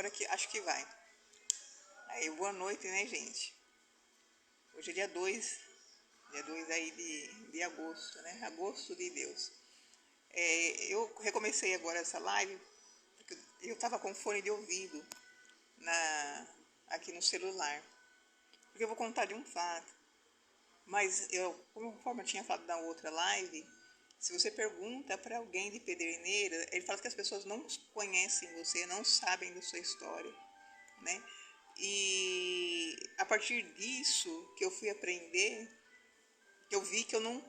agora que acho que vai. Aí, boa noite, né, gente? Hoje é dia 2 aí de agosto, né? Agosto de Deus. Eu recomecei agora essa live, porque eu tava com fone de ouvido aqui no celular. Porque eu vou contar de um fato. Mas conforme eu tinha falado na outra live, se você pergunta para alguém de Pederneiras, ele fala que as pessoas não conhecem você, não sabem da sua história, né? E a partir disso que eu fui aprender, que eu vi que eu não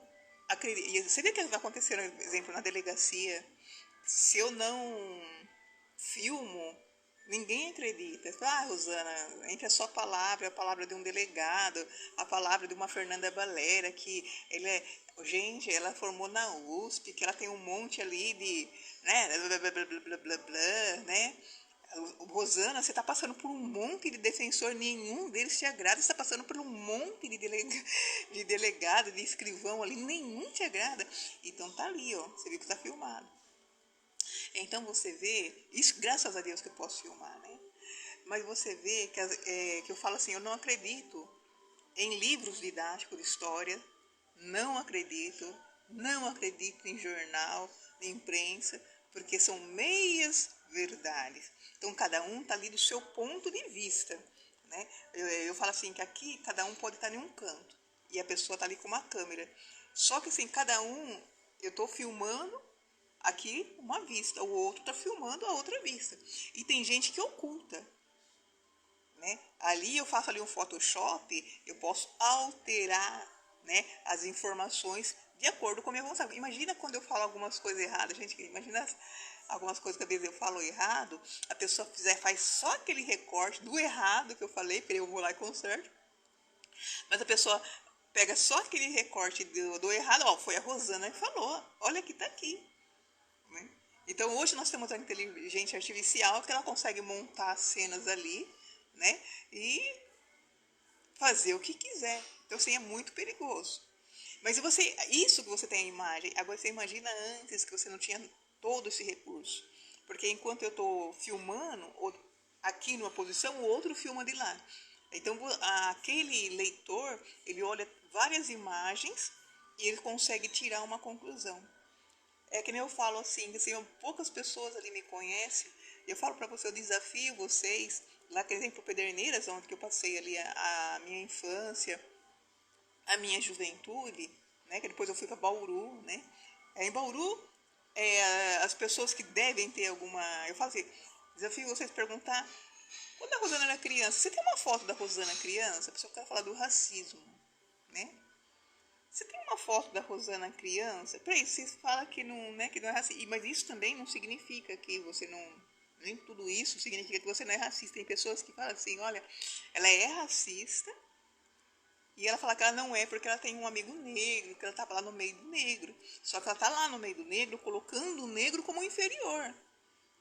acredito. Você vê que vai acontecer, por exemplo, na delegacia, se eu não filmo, ninguém acredita. Ah, Rosana, entre a sua palavra, a palavra de um delegado, a palavra de uma Fernanda Balera, que gente, ela formou na USP, que ela tem um monte ali de, né, blá, blá, blá, blá, blá, blá, blá, né? Rosana, você está passando por um monte de defensor, nenhum deles te agrada, você está passando por um monte de delegado, de escrivão ali, nenhum te agrada. Então tá ali, ó, você viu que está filmado. Então você vê, isso graças a Deus que eu posso filmar, né? Mas você vê que eu falo assim, eu não acredito em livros didáticos de história, não acredito em jornal, em imprensa, porque são meias verdades. Então cada um está ali do seu ponto de vista, né? Eu falo assim que aqui cada um pode estar em um canto e a pessoa está ali com uma câmera. Só que assim, cada um, eu estou filmando aqui uma vista, o outro está filmando a outra vista. E tem gente que oculta, né? Ali eu faço ali um Photoshop, eu posso alterar, né, as informações de acordo com a minha vontade. Imagina quando eu falo algumas coisas erradas, gente, imagina algumas coisas que às vezes eu falo errado, a pessoa faz só aquele recorte do errado que eu falei, porque eu vou lá e conserto, mas a pessoa pega só aquele recorte do errado, ó, foi a Rosana que falou, olha que tá aqui, né? Então hoje nós temos a inteligência artificial que ela consegue montar cenas ali, né, e fazer o que quiser. Então assim, é muito perigoso. Mas isso que você tem a imagem, agora você imagina antes que você não tinha todo esse recurso. Porque enquanto eu estou filmando aqui numa posição, o outro filma de lá. Então aquele leitor, ele olha várias imagens e ele consegue tirar uma conclusão. É que nem eu falo assim, poucas pessoas ali me conhecem. Eu falo para você, eu desafio vocês, lá, por exemplo, Pederneiras, onde que eu passei ali a minha infância, a minha juventude, né, que depois eu fui para Bauru, né? Em Bauru, as pessoas que devem ter alguma... Eu falo assim, desafio vocês perguntar, quando a Rosana era criança, você tem uma foto da Rosana criança? A pessoa quer falar do racismo, né? Você tem uma foto da Rosana criança? Peraí, vocês falam que não, né, que não é racista. Mas isso também não significa que você não... Nem tudo isso significa que você não é racista. Tem pessoas que falam assim, olha, ela é racista, e ela fala que ela não é porque ela tem um amigo negro, que ela estava lá no meio do negro. Só que ela está lá no meio do negro, colocando o negro como inferior.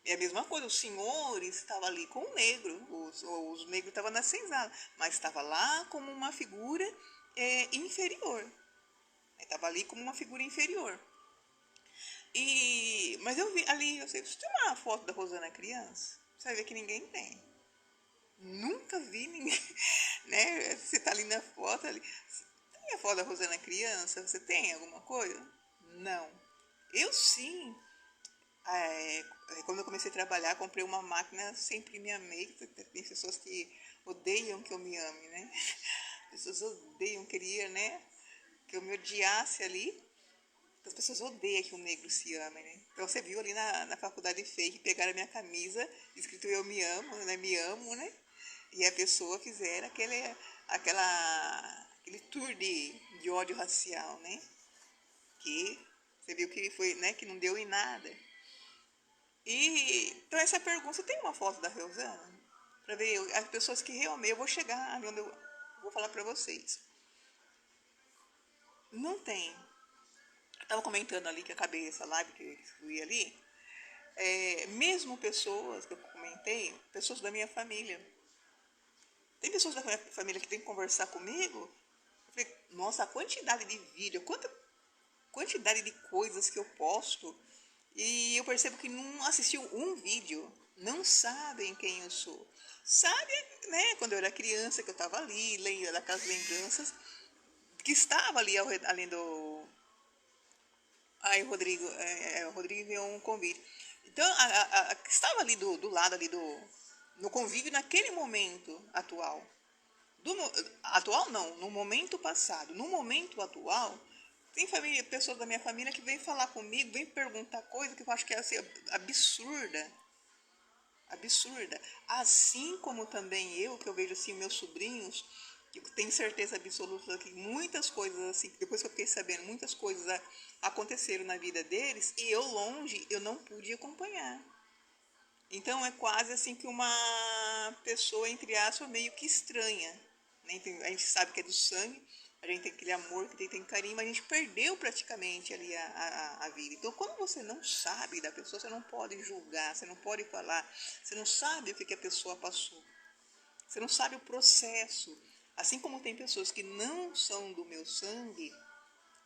É a mesma coisa, os senhores estavam ali com o negro, os negros estavam na senzala, mas estava lá como uma figura inferior. Estava ali como uma figura inferior. Mas eu vi ali, você tem uma foto da Rosana criança? Você vai ver que ninguém tem. Nunca vi ninguém, né? Você tá ali na foto ali. Tem a foto da Rosana criança? Você tem alguma coisa? Não. Eu sim. Quando eu comecei a trabalhar, comprei uma máquina, sempre me amei. Tem pessoas que odeiam que eu me ame, né? Pessoas odeiam, queria, né? Que eu me odiasse ali. As pessoas odeiam que o negro se ame, né? Então você viu ali na faculdade fake, pegaram a minha camisa, escrito eu me amo, né? Me amo, né? E a pessoa fizeram aquele tour de ódio racial, né? Que você viu que foi, né? Que não deu em nada. Então essa pergunta, você tem uma foto da Rosana? Para ver as pessoas que realmente, eu vou chegar ali onde eu vou falar para vocês. Não tem. Eu estava comentando ali que acabei essa live que eu fui ali. Mesmo pessoas que eu comentei, pessoas da minha família. Tem pessoas da minha família que tem que conversar comigo. Eu falei, nossa, a quantidade de vídeo, quantidade de coisas que eu posto. E eu percebo que não assistiu um vídeo. não sabem quem eu sou. Sabe, né, quando eu era criança, que eu estava ali, daquelas lembranças, que estava ali além do... Ai, o Rodrigo enviou um convite. Então, que estava ali do lado ali no convívio naquele momento atual. Atual não, no momento passado. No momento atual, tem família, pessoas da minha família que vêm falar comigo, vêm perguntar coisa que eu acho que é assim, absurda. Absurda. Assim como também eu, que eu vejo assim meus sobrinhos, que eu tenho certeza absoluta que muitas coisas assim, depois que eu fiquei sabendo, muitas coisas aconteceram na vida deles e eu longe, eu não pude acompanhar. Então é quase assim que uma pessoa, entre aspas, meio que estranha. Né? A gente sabe que é do sangue, a gente tem aquele amor, que tem carinho, mas a gente perdeu praticamente ali a vida. Então, quando você não sabe da pessoa, você não pode julgar, você não pode falar, você não sabe o que a pessoa passou, você não sabe o processo. Assim como tem pessoas que não são do meu sangue,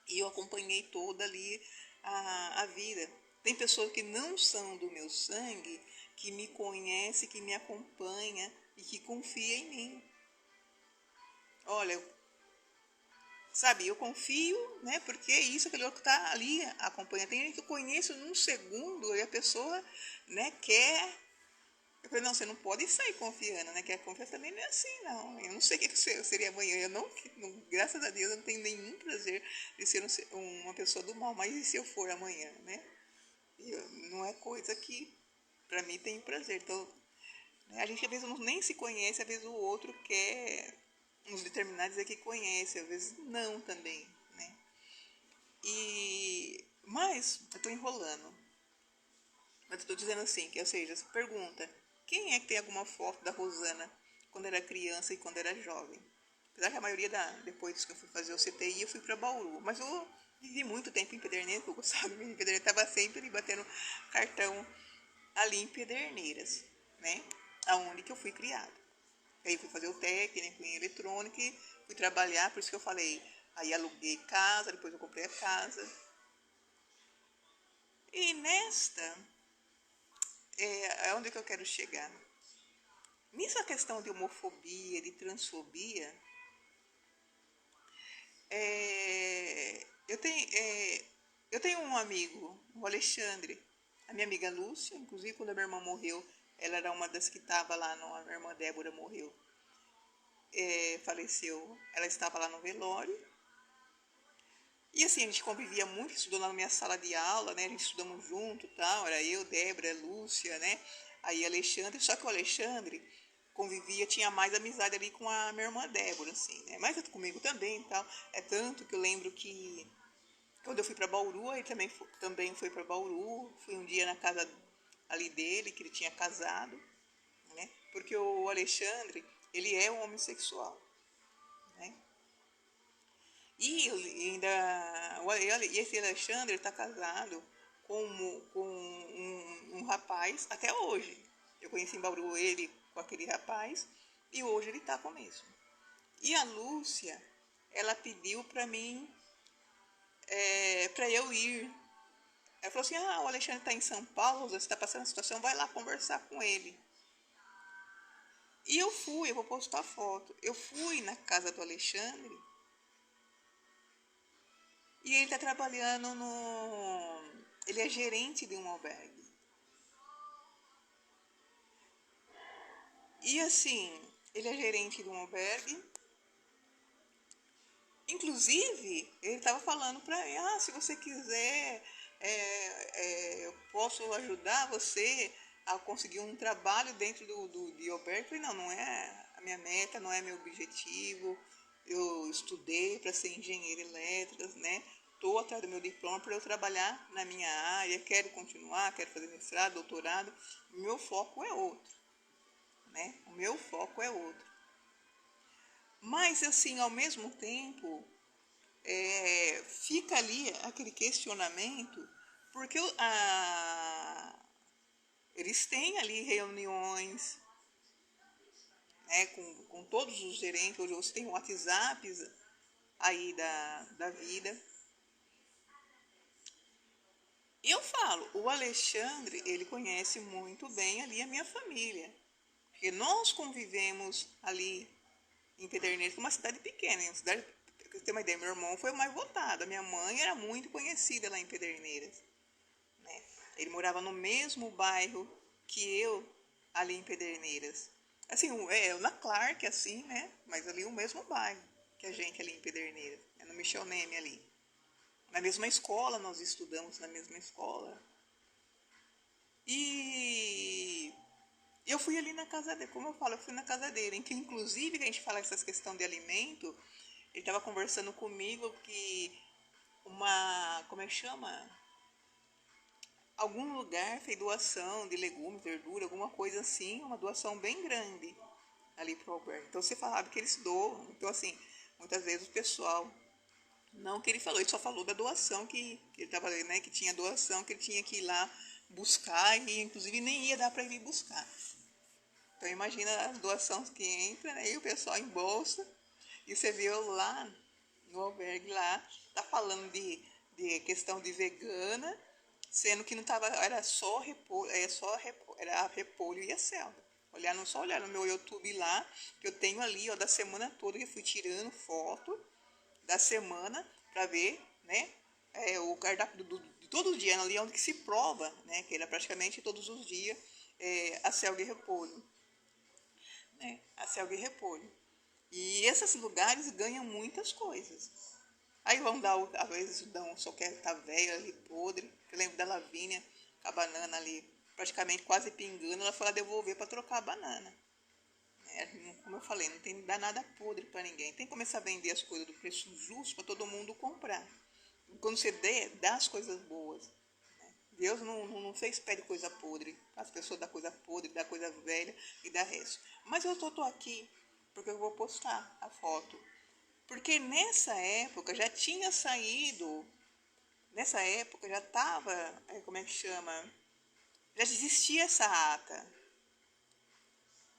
e eu acompanhei toda ali a vida. Tem pessoas que não são do meu sangue, que me conhece, que me acompanha e que confia em mim. Olha, sabe, eu confio, né? Porque é isso, aquele outro que está ali acompanhando. Tem gente que eu conheço num segundo e a pessoa, né, quer. Eu falei, não, você não pode sair confiando, né? Que a confiança também não é assim, não. Eu não sei o que eu seria amanhã. Eu não, graças a Deus, eu não tenho nenhum prazer de ser uma pessoa do mal. Mas e se eu for amanhã, né? Não é coisa que, para mim, tem prazer. Então, né, a gente às vezes nem se conhece, às vezes o outro quer uns determinados que conhece, às vezes não também, né? Mas, eu estou enrolando. Mas estou dizendo assim, que, ou seja, você pergunta, quem é que tem alguma foto da Rosana quando era criança e quando era jovem? Apesar que a maioria depois que eu fui fazer o CTI, eu fui para Bauru. Mas eu vivi muito tempo em Pederneiras, porque eu gostava de Pederneiras, estava sempre ali batendo cartão ali em Pederneiras, né? Aonde que eu fui criado. Aí fui fazer o técnico em eletrônica e fui trabalhar, por isso que eu falei, aí aluguei casa, depois eu comprei a casa. E nesta, é onde que eu quero chegar. Nisso a questão de homofobia, de transfobia, eu tenho um amigo, o Alexandre, a minha amiga Lúcia, inclusive quando a minha irmã morreu, ela era uma das que estava lá, a minha irmã Débora morreu, faleceu, ela estava lá no velório. E assim, a gente convivia muito, estudou na minha sala de aula, né? A gente estudamos junto e tal, era eu, Débora, Lúcia, né? Aí Alexandre, só que o Alexandre convivia, tinha mais amizade ali com a minha irmã Débora, assim, né? Mas comigo também e tal. É tanto que eu lembro que quando eu fui para Bauru, ele também foi para Bauru, fui um dia na casa ali dele, que ele tinha casado, né? Porque o Alexandre, ele é um homossexual, né? E e esse Alexandre está casado com um rapaz até hoje. Eu conheci em Bauru ele com aquele rapaz e hoje ele está com o mesmo. E a Lúcia, ela pediu para mim, para eu ir. Ela falou assim, o Alexandre está em São Paulo, você está passando a situação, vai lá conversar com ele. E eu fui, eu vou postar foto. Eu fui na casa do Alexandre e ele está trabalhando no... Ele é gerente de um albergue. E assim, ele é gerente de um albergue. Inclusive, ele estava falando para mim, se você quiser, eu posso ajudar você a conseguir um trabalho dentro de albergue. Eu falei, não, não é a minha meta, não é meu objetivo. Eu estudei para ser engenheiro elétrico, né? Estou atrás do meu diploma para eu trabalhar na minha área, quero continuar, quero fazer mestrado, doutorado. O meu foco é outro, né? O meu foco é outro. Mas, assim, ao mesmo tempo, fica ali aquele questionamento, porque eles têm ali reuniões, né, com todos os gerentes, hoje você tem WhatsApps aí da vida. E eu falo, o Alexandre, ele conhece muito bem ali a minha família. Porque nós convivemos ali em Pederneiras, que é uma cidade pequena, uma cidade, pra você ter uma ideia, meu irmão foi o mais votado. A minha mãe era muito conhecida lá em Pederneiras, né? Ele morava no mesmo bairro que eu, ali em Pederneiras. Assim, na Clark, assim, né? Mas ali o mesmo bairro que a gente ali em Pederneiras, é no Michel Neme ali. Na mesma escola, nós estudamos na mesma escola. E eu fui ali na casa dele, como eu falo, eu fui na casa dele, em que inclusive que a gente fala essas questões de alimento, ele estava conversando comigo que como é que chama? Algum lugar fez doação de legumes, verdura, alguma coisa assim, uma doação bem grande ali pro Alberto. Então você falava que eles doam. Então assim, muitas vezes o pessoal, não que ele falou, ele só falou da doação que ele estava, né, que tinha doação, que ele tinha que ir lá buscar e inclusive nem ia dar para ele ir buscar. Então imagina as doações que entram, né, e o pessoal em bolsa, e você viu lá no albergue lá, tá falando de questão de vegana, sendo que não tava, era só repolho, era repolho e a selga. Só olhar no meu YouTube lá, que eu tenho ali, ó, da semana toda, que eu fui tirando foto da semana para ver, né, o cardápio de todo dia, ali onde que se prova, né, que era praticamente todos os dias a selga e repolho, né, a selga e repolho. E esses lugares ganham muitas coisas. Aí vão dar, às vezes dão, só quer tá velho ali, podre. Eu lembro da Lavínia, com a banana ali, praticamente quase pingando, ela foi lá devolver para trocar a banana. Como eu falei, não tem que dar nada podre para ninguém. Tem que começar a vender as coisas do preço justo para todo mundo comprar. Quando você dá as coisas boas. Deus não fez pé de coisa podre. As pessoas dão coisa podre, dá coisa velha e dá resto. Mas eu tô aqui porque eu vou postar a foto. Porque nessa época já tinha saído, nessa época já estava, como é que chama? Já existia essa ata.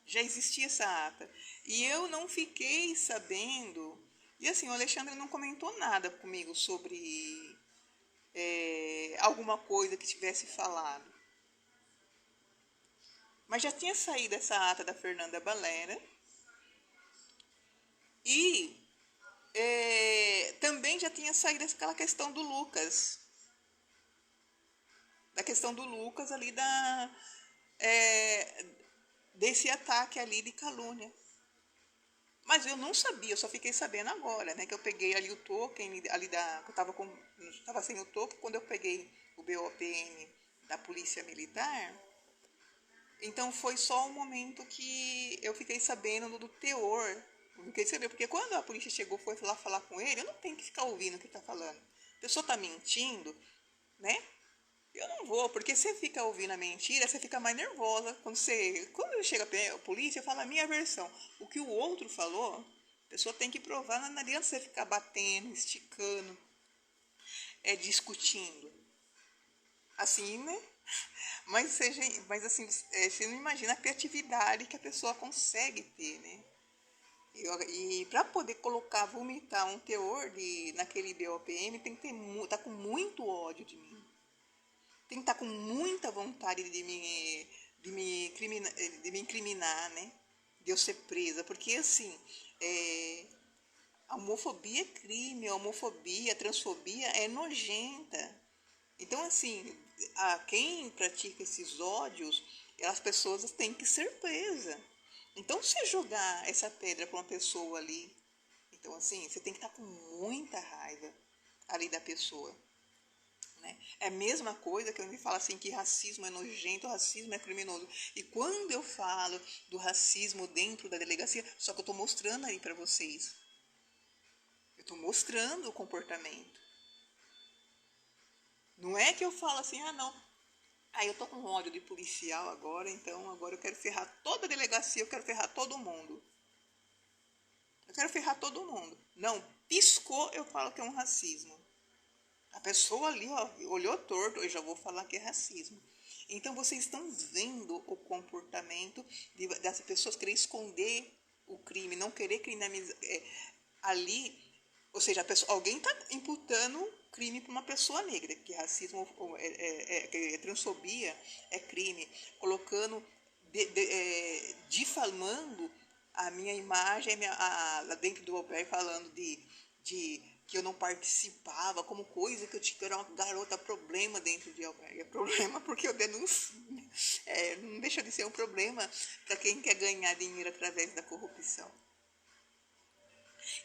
Já existia essa ata. E eu não fiquei sabendo. E assim, o Alexandre não comentou nada comigo sobre alguma coisa que tivesse falado. Mas já tinha saído essa ata da Fernanda Balera. E também já tinha saído aquela questão do Lucas. Da questão do Lucas ali é, desse ataque ali de calúnia. Mas eu não sabia, eu só fiquei sabendo agora, né? Que eu peguei ali o token, ali que eu tava sem o token, quando eu peguei o BOPM da Polícia Militar. Então foi só um momento que eu fiquei sabendo do teor. Eu fiquei sabendo, porque quando a polícia chegou, foi lá falar com ele, eu não tenho que ficar ouvindo o que tá falando. A pessoa tá mentindo, né? Eu não vou, porque você fica ouvindo a mentira, você fica mais nervosa. Quando chega a polícia, fala a minha versão. O que o outro falou, a pessoa tem que provar, não adianta você ficar batendo, esticando, discutindo. Assim, né? Mas assim, você não imagina a criatividade que a pessoa consegue ter, né? E para poder vomitar um teor naquele BOPM, tem que tá com muito ódio de mim. Tem que estar com muita vontade de me incriminar, né? De eu ser presa. Porque, assim, a homofobia é crime, a homofobia, a transfobia é nojenta. Então, assim, quem pratica esses ódios, as pessoas têm que ser presas. Então, se jogar essa pedra para uma pessoa ali, então, assim, você tem que estar com muita raiva ali da pessoa. Né? É a mesma coisa que eu me falo assim que racismo é nojento, racismo é criminoso. E quando eu falo do racismo dentro da delegacia, só que eu estou mostrando aí para vocês. Eu estou mostrando o comportamento. Não é que eu falo assim, não. Eu tô com ódio de policial agora, então agora eu quero ferrar toda a delegacia, eu quero ferrar todo mundo. Eu quero ferrar todo mundo. Não, piscou, eu falo que é um racismo. A pessoa ali, ó, olhou torto, eu já vou falar que é racismo. Então vocês estão vendo o comportamento das pessoas querer esconder o crime, não querer criminalizar. Ali, Ou seja, alguém está imputando crime para uma pessoa negra, que racismo, que transfobia é crime, colocando, difamando a minha imagem, lá dentro do albergue, falando de que eu não participava, como coisa que eu era uma garota problema dentro de albergue. É problema porque eu denuncio. Não deixa de ser um problema para quem quer ganhar dinheiro através da corrupção.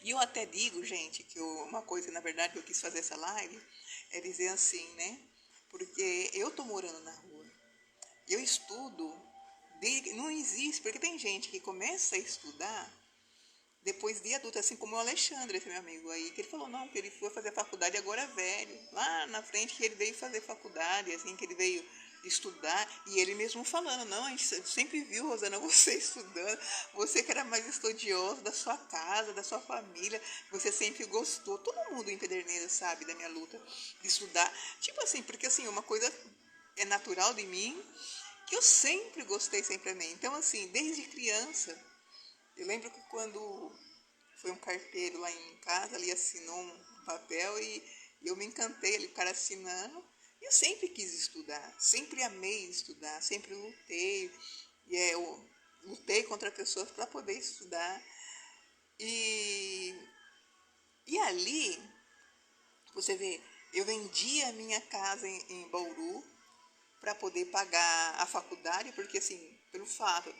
E eu até digo, gente, que uma coisa, na verdade, que eu quis fazer essa live é dizer assim, né? Porque eu tô morando na rua, eu estudo, não existe, porque tem gente que começa a estudar depois de adulto, assim como o Alexandre, esse meu amigo aí, que ele falou, não, que ele foi fazer faculdade agora velho, lá na frente que ele veio fazer faculdade, assim, que ele veio estudar, e ele mesmo falando, não, a gente sempre viu, Rosana, você estudando, você que era mais estudioso da sua casa, da sua família, você sempre gostou, todo mundo em Pederneiras sabe da minha luta de estudar, tipo assim, porque assim, uma coisa é natural de mim, que eu sempre gostei, sempre amei, então assim, desde criança, eu lembro que quando foi um carteiro lá em casa, ali assinou um papel e eu me encantei ali, o cara assinando. E eu sempre quis estudar, sempre amei estudar, sempre lutei. Eu lutei contra pessoas para poder estudar. E, e ali, você vê, eu vendi a minha casa em Bauru para poder pagar a faculdade, porque assim, pelo fato,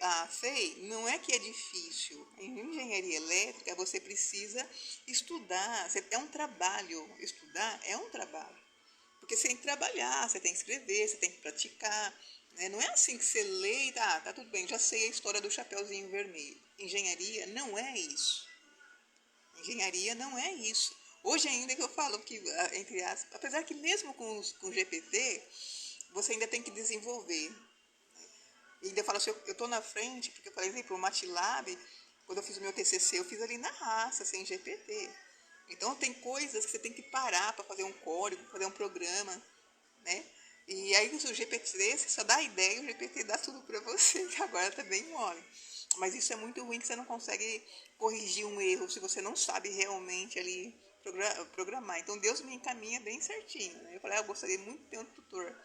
a FEI não é que é difícil. Em engenharia elétrica você precisa estudar, é um trabalho, estudar é um trabalho. Porque você tem que trabalhar, você tem que escrever, você tem que praticar. Né? Não é assim que você lê e tá tudo bem, já sei a história do Chapeuzinho Vermelho. Engenharia não é isso. Engenharia não é isso. Hoje ainda que eu falo que, entre aspas, apesar que mesmo com GPT, você ainda tem que desenvolver. E ainda falo assim, eu estou na frente, porque, por exemplo, o MATLAB, quando eu fiz o meu TCC, eu fiz ali na raça, sem GPT. Então, tem coisas que você tem que parar para fazer um código, fazer um programa, né? E aí, o GPT, você só dá a ideia e o GPT dá tudo para você, que agora está bem mole. Mas isso é muito ruim, que você não consegue corrigir um erro se você não sabe realmente ali programar. Então, Deus me encaminha bem certinho. Né? Eu falei, eu gostaria muito de ter um tutor.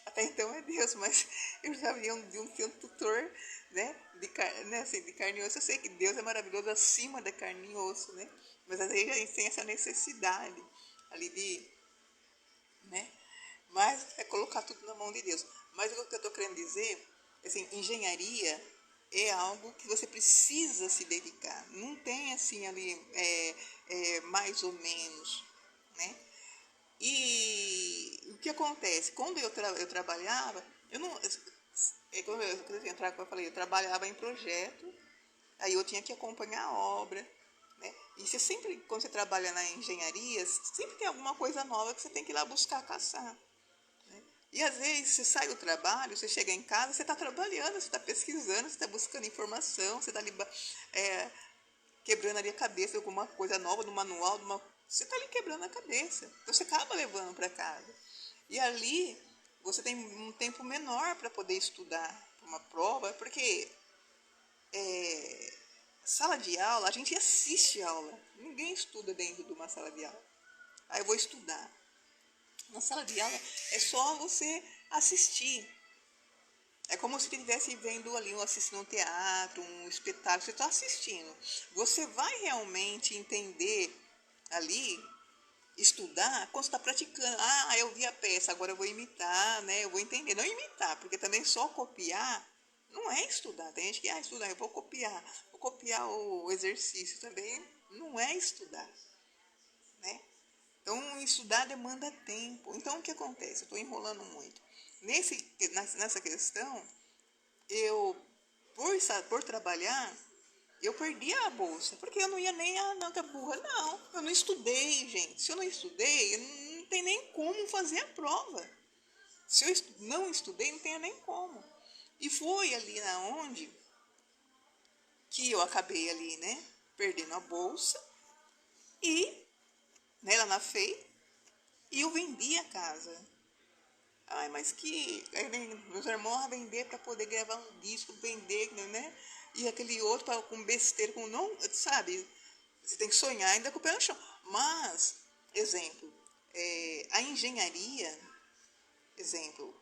Até então é Deus, mas eu já vi de ter um tutor, né? De carne e osso. Eu sei que Deus é maravilhoso acima da carne e osso, né? Mas às vezes a gente tem essa necessidade ali de, né? Mas é colocar tudo na mão de Deus. Mas o que eu estou querendo dizer, assim, engenharia é algo que você precisa se dedicar. Não tem assim ali mais ou menos, né? E o que acontece? Quando eu trabalhava, eu não. Quando eu falei, eu trabalhava em projeto, aí eu tinha que acompanhar a obra. Né? E você sempre, quando você trabalha na engenharia, sempre tem alguma coisa nova que você tem que ir lá buscar, caçar. Né? E às vezes você sai do trabalho, você chega em casa, você está trabalhando, você está pesquisando, você está buscando informação, você está ali quebrando ali a cabeça de alguma coisa nova, no manual, você está ali quebrando a cabeça. Então você acaba levando para casa. E ali você tem um tempo menor para poder estudar uma prova, porque sala de aula, a gente assiste aula. Ninguém estuda dentro de uma sala de aula. Aí eu vou estudar. Na sala de aula é só você assistir. É como se estivesse vendo ali, assistindo um teatro, um espetáculo, você está assistindo. Você vai realmente entender ali, estudar, quando você está praticando. Ah, eu vi a peça, agora eu vou imitar, né? Eu vou entender. Não imitar, porque também só copiar não é estudar. Tem gente que, estudar, eu vou copiar o exercício também. Não é estudar, né? Então, estudar demanda tempo. Então, o que acontece? Eu estou enrolando muito. Nessa questão, eu, por trabalhar, eu perdi a bolsa, porque eu não ia nem, não, que burra, não, eu não estudei, gente, se eu não estudei, eu não tem nem como fazer a prova, se eu não estudei, não tenho nem como, e foi ali na onde que eu acabei ali, né, perdendo a bolsa, e, né, lá na FEI, e eu vendi a casa. Mas que meus irmãos vão vender para poder gravar um disco, vender, né? E aquele outro com besteira, com não, sabe? Você tem que sonhar ainda com o pé no chão. Mas, exemplo, a engenharia, exemplo,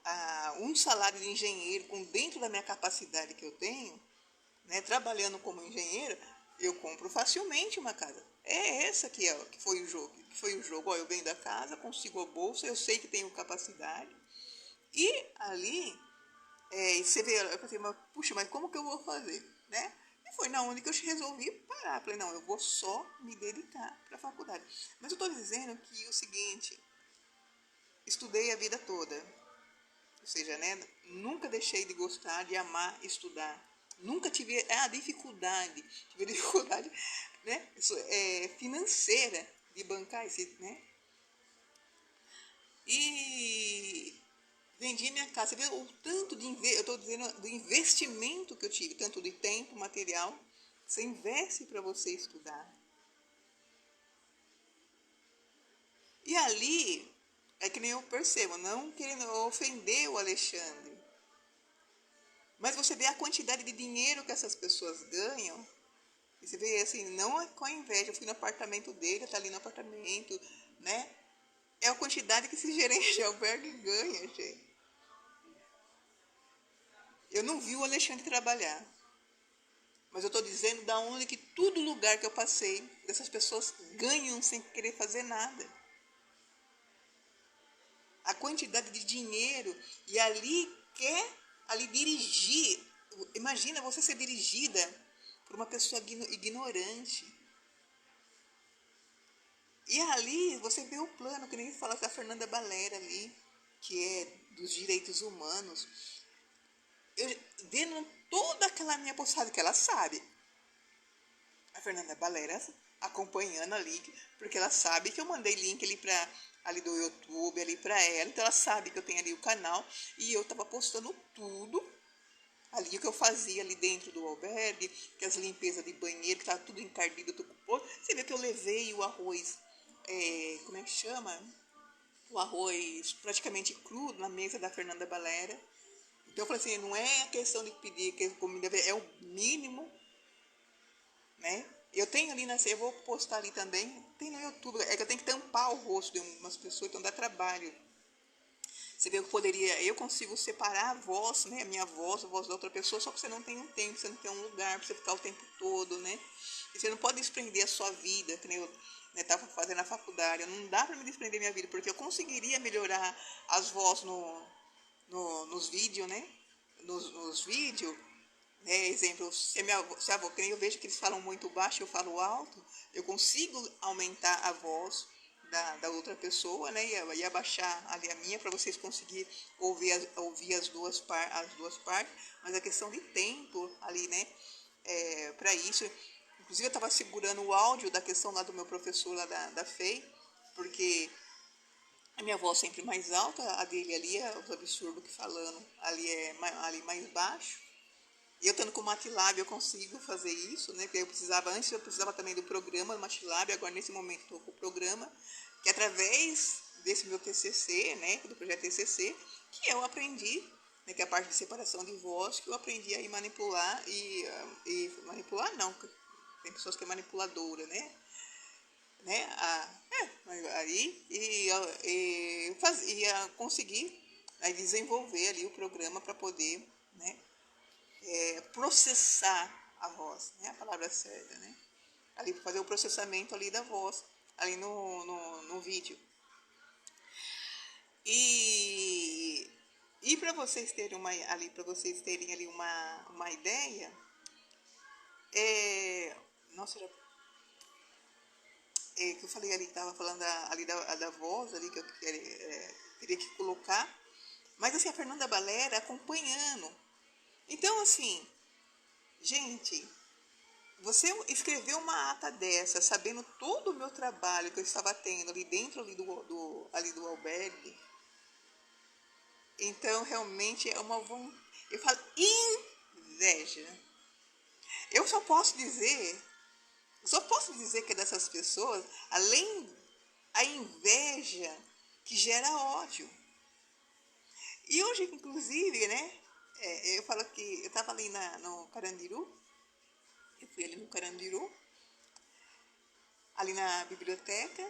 um salário de engenheiro com dentro da minha capacidade que eu tenho, né, trabalhando como engenheiro, eu compro facilmente uma casa. É essa que foi o jogo. Que foi o jogo. Ó, eu venho da casa, consigo a bolsa, eu sei que tenho capacidade. E ali, você vê, eu pensei, mas, puxa, mas como que eu vou fazer? Né? E foi na onde que eu resolvi parar. Falei, não, eu vou só me dedicar para a faculdade. Mas eu estou dizendo que o seguinte, estudei a vida toda. Ou seja, né, nunca deixei de gostar, de amar estudar. Nunca tive a dificuldade, tive dificuldade, né, financeira de bancar esse, né? E vendi minha casa. Você vê o tanto de eu estou dizendo do investimento que eu tive, tanto de tempo, material. Você investe para você estudar. E ali é que nem eu percebo, não querendo ofender o Alexandre, mas você vê a quantidade de dinheiro que essas pessoas ganham. E você vê assim, não é com a inveja. Eu fui no apartamento dele, tá ali no apartamento, né? É a quantidade que esse gerente de albergue ganha, gente. Eu não vi o Alexandre trabalhar. Mas eu estou dizendo da onde que todo lugar que eu passei, essas pessoas ganham sem querer fazer nada. A quantidade de dinheiro e ali quer ali dirigir. Imagina você ser dirigida por uma pessoa ignorante. E ali você vê o plano, que nem fala da Fernanda Balera ali, que é dos direitos humanos. Eu, vendo toda aquela minha postagem que ela sabe. A Fernanda Balera acompanhando ali, porque ela sabe que eu mandei link ali do YouTube ali para ela, então ela sabe que eu tenho ali o canal e eu tava postando tudo ali o que eu fazia ali dentro do albergue, que as limpezas de banheiro, que tava tudo encardido, tudo com. Você vê que eu levei o arroz, como é que chama? O arroz praticamente cru na mesa da Fernanda Balera. Então eu falei assim, não é a questão de pedir que comida, é o mínimo, né? Eu tenho ali, eu vou postar ali também, tem no YouTube, é que eu tenho que tampar o rosto de umas pessoas, então dá trabalho. Você vê que eu consigo separar a voz, né, a voz da outra pessoa, só que você não tem um tempo, você não tem um lugar para você ficar o tempo todo, né? E você não pode desprender a sua vida, que nem eu estava fazendo na faculdade, não dá para me desprender minha vida, porque eu conseguiria melhorar as vozes nos vídeos, né? Nos vídeos, exemplo, se a avó, que nem eu vejo que eles falam muito baixo, eu falo alto, eu consigo aumentar a voz da outra pessoa, né, e abaixar ali a minha para vocês conseguirem ouvir as duas partes, mas a questão de tempo ali, né, para isso. Inclusive eu estava segurando o áudio da questão lá do meu professor lá da FEI, porque a minha voz sempre mais alta, a dele ali é os absurdos que falando, ali é ali mais baixo. E eu estando com o MATLAB eu consigo fazer isso, né? Porque antes eu precisava também do programa do MATLAB, agora nesse momento estou com o programa, que através desse meu TCC, né? Do projeto TCC, que eu aprendi, né? Que é a parte de separação de voz, que eu aprendi a manipular e manipular não, tem pessoas que é manipuladora, né? Aí ia conseguir aí desenvolver ali o programa para poder, né? Processar a voz, né? A palavra certa, né? Ali fazer o processamento ali da voz, ali no vídeo. E para vocês terem ali uma ideia, nossa, que eu falei ali, estava falando ali da voz ali que eu teria que colocar, mas assim a Fernanda Balera acompanhando. Então assim, gente, você escreveu uma ata dessa, sabendo todo o meu trabalho que eu estava tendo ali dentro ali do albergue, então realmente é uma vontade. Eu falo inveja. Eu só posso dizer que é dessas pessoas, além a inveja que gera ódio. E hoje, inclusive, né, eu falo que eu estava ali no Carandiru, eu fui ali no Carandiru, ali na biblioteca.